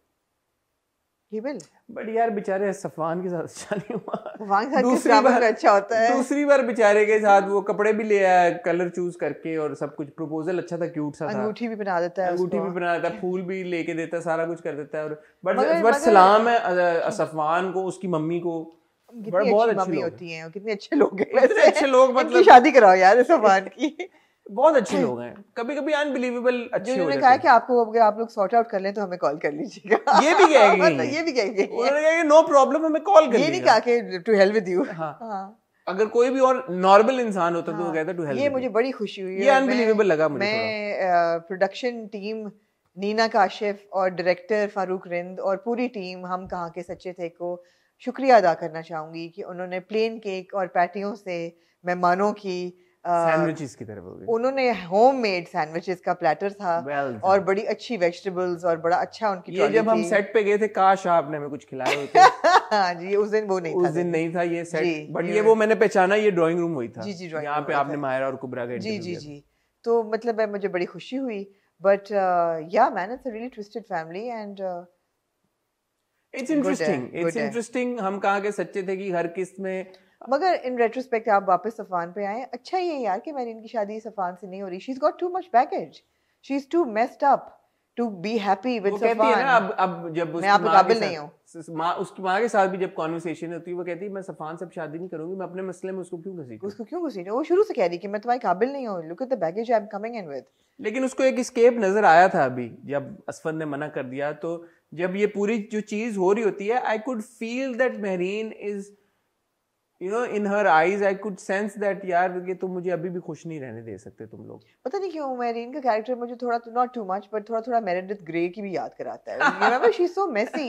बट यार बेचारे सफवान के साथ अच्छा नहीं हुआ। दूसरी बार बेचारे के साथ वो कपड़े भी ले आया कलर चूज करके, और सब कुछ प्रपोजल अच्छा था, क्यूट सा था, अंगूठी भी बना देता है, फूल भी लेके देता है, सारा कुछ कर देता है। और बट सलाम है सफवान को, उसकी मम्मी को, बहुत अच्छी होती हैं, कितने अच्छे लोग हैं, इतने अच्छे लोग, मतलब शादी कराओ यार सफवान की। बहुत अच्छे लोग हैं, कभी कभी अनबिलीवेबल अच्छे हो जाते हैं। कहा कि आपको अगर आप लोग सॉर्ट आउट कर लें तो हमें कॉल कर लीजिएगा। ये भी कहेंगे, उन्होंने कहा कि नो प्रॉब्लम, हमें कॉल कर लीजिएगा। ये नहीं कहा कि टू हेल विद यू। अगर कोई भी और नॉर्मल इंसान होता तो वो कहता टू हेल। ये मुझे बड़ी खुशी हुई, ये अनबिलीवेबल लगा मुझे। मैं प्रोडक्शन टीम नीना काशिफ और डायरेक्टर फारूक रिंद और पूरी टीम हम कहाँ के सच्चे थे को शुक्रिया अदा करना चाहूँगी कि उन्होंने प्लेन केक और पैटियों से मेहमानों की सैंडविचेस की तरफ हो गई। उन्होंने होममेड सैंडविचेस का प्लेटर था Well और done. बड़ी अच्छी वेजिटेबल्स और बड़ा अच्छा उनकी ये ट्रॉली जब हम थी। सेट पे गए थे, काश आपने हमें कुछ खिलाए होते। हाँ जी, उस दिन वो नहीं था। उस दिन नहीं था ये जी, सेट, बट ये ये वो मैंने पहचाना, ये ड्राइंग रूम वही था। जी, जी, drawing यहाँ room पे वही आपने था। मायरा और कुबरा का जी इंटरव्यू जी दिया जी, तो मतलब है मुझे बड़ी खुशी हुई, बट या man it's a really twisted family and it's good interesting, है, इट्स good है। इंटरेस्टिंग। हम कहाँ के सच्चे थे कि हर किस्त में मगर इन रेट्रोस्पेक्ट आप वापस सफान पे आए, अच्छा ही है यार कि मेरी इनकी शादी सफान से नहीं हो रही। She is got too much baggage, she is too messed up to be happy with वो कहती है ना, सफान। अब जब मैं उसकी आपके माँ के काबिल नहीं हूँ। साथ उसकी माँ के साथ भी जब कॉन्वर्सेशन होती है, वो कहती है मैं सफान से अब शादी नहीं करूंगी, मैं अपने मसले में उसको क्यों घसीटूं। उसको क्यों घसीटे, वो शुरू से कह रही कि मैं तुम्हारे काबिल नहीं हूँ, look at the baggage I am coming in with. लेकिन उसको एक स्केप नजर आया था अभी जब असफर ने मना कर दिया, तो जब ये पूरी जो चीज हो रही होती है, I could feel that Mehreen is in her eyes I could sense that यार कि तुम मुझे अभी भी खुश नहीं रहने दे सकते तुम लोग। पता नहीं क्यों मेरीन का कैरेक्टर मुझे थोड़ा नॉट टू मच बट थोड़ा मेरेडिथ ग्रे की भी याद कराता है। You remember she's so messy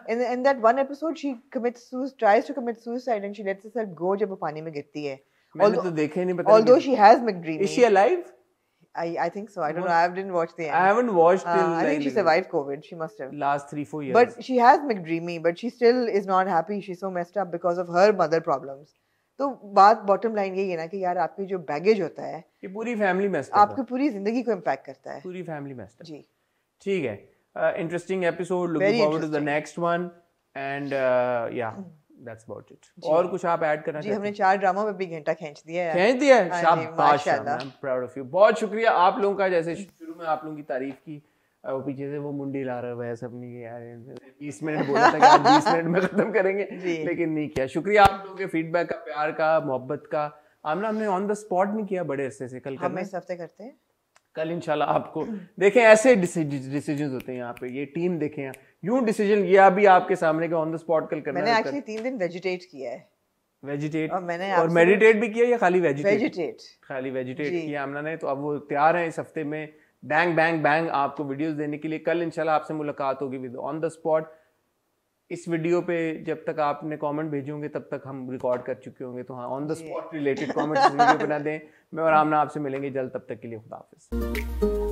in that one episode she tries to commit suicide and she lets herself go जब वो पानी में गिरती है। मैंने तो देखा ही नहीं, पता although she has McDreamy. Is she alive? I think so. I don't know. I didn't watch the end. I haven't watched till I think she survived COVID. She must have. last 3-4 years. But she has McDreamy, but she still is not happy. She's so messed up because of her mother problems. तो बात bottom line यही है ना कि यार आपकी जो baggage होता है ये पूरी फैमिली मेस्ड आपकी पूरी जिंदगी को इम्पैक्ट करता है। पूरी फैमिली मेस्ड जी ठीक है। Interesting episode, looking forward to the next one and yeah that's about it. और कुछ आप ऐड करना जी, हमने 4 ड्रामों में भी घंटा खींच दिया है। खींच दिया है, हाँ जी, शाबाश, माशाल्लाह। I am proud of you. बहुत शुक्रिया आप लोगों का, जैसे शुरू में आप लोगों की तारीफ की, वो पीछे से वो मुंडी ला रहा है सब नहीं, यार 20 मिनट बोला था कि आज 20 मिनट में खत्म करेंगे, लेकिन नहीं किया। शुक्रिया आप लोगों के फीडबैक का, प्यार का, मोहब्बत का। आमना हमने ऑन द स्पॉट नहीं किया बड़े अरसे से, कल हम इस हफ्ते करते हैं। कल इंशाल्लाह आपको देखें ऐसे डिसीजंस होते हैं यहाँ पे, ये टीम देखें यूं डिसीजन ये अभी आपके सामने के ऑन द स्पॉट कल करना। मैंने एक्चुअली 3 दिन वेजिटेट किया है। वेजिटेट और मैंने और मेडिटेट भी किया या खाली वेजिटेट? वेजिटेट, खाली वेजिटेट किया आमना ने। तो अब वो तैयार है इस हफ्ते में बैंग बैंग बैंग आपको वीडियोस देने के लिए। कल इंशाल्लाह आपसे मुलाकात होगी विद ऑन द स्पॉट। इस वीडियो पे जब तक आपने कमेंट भेजे होंगे तब तक हम रिकॉर्ड कर चुके होंगे, तो हाँ on the spot related comments video बना दें। मैं और आमना आपसे मिलेंगे जल्द, तब तक के लिए खुदा हाफिज़।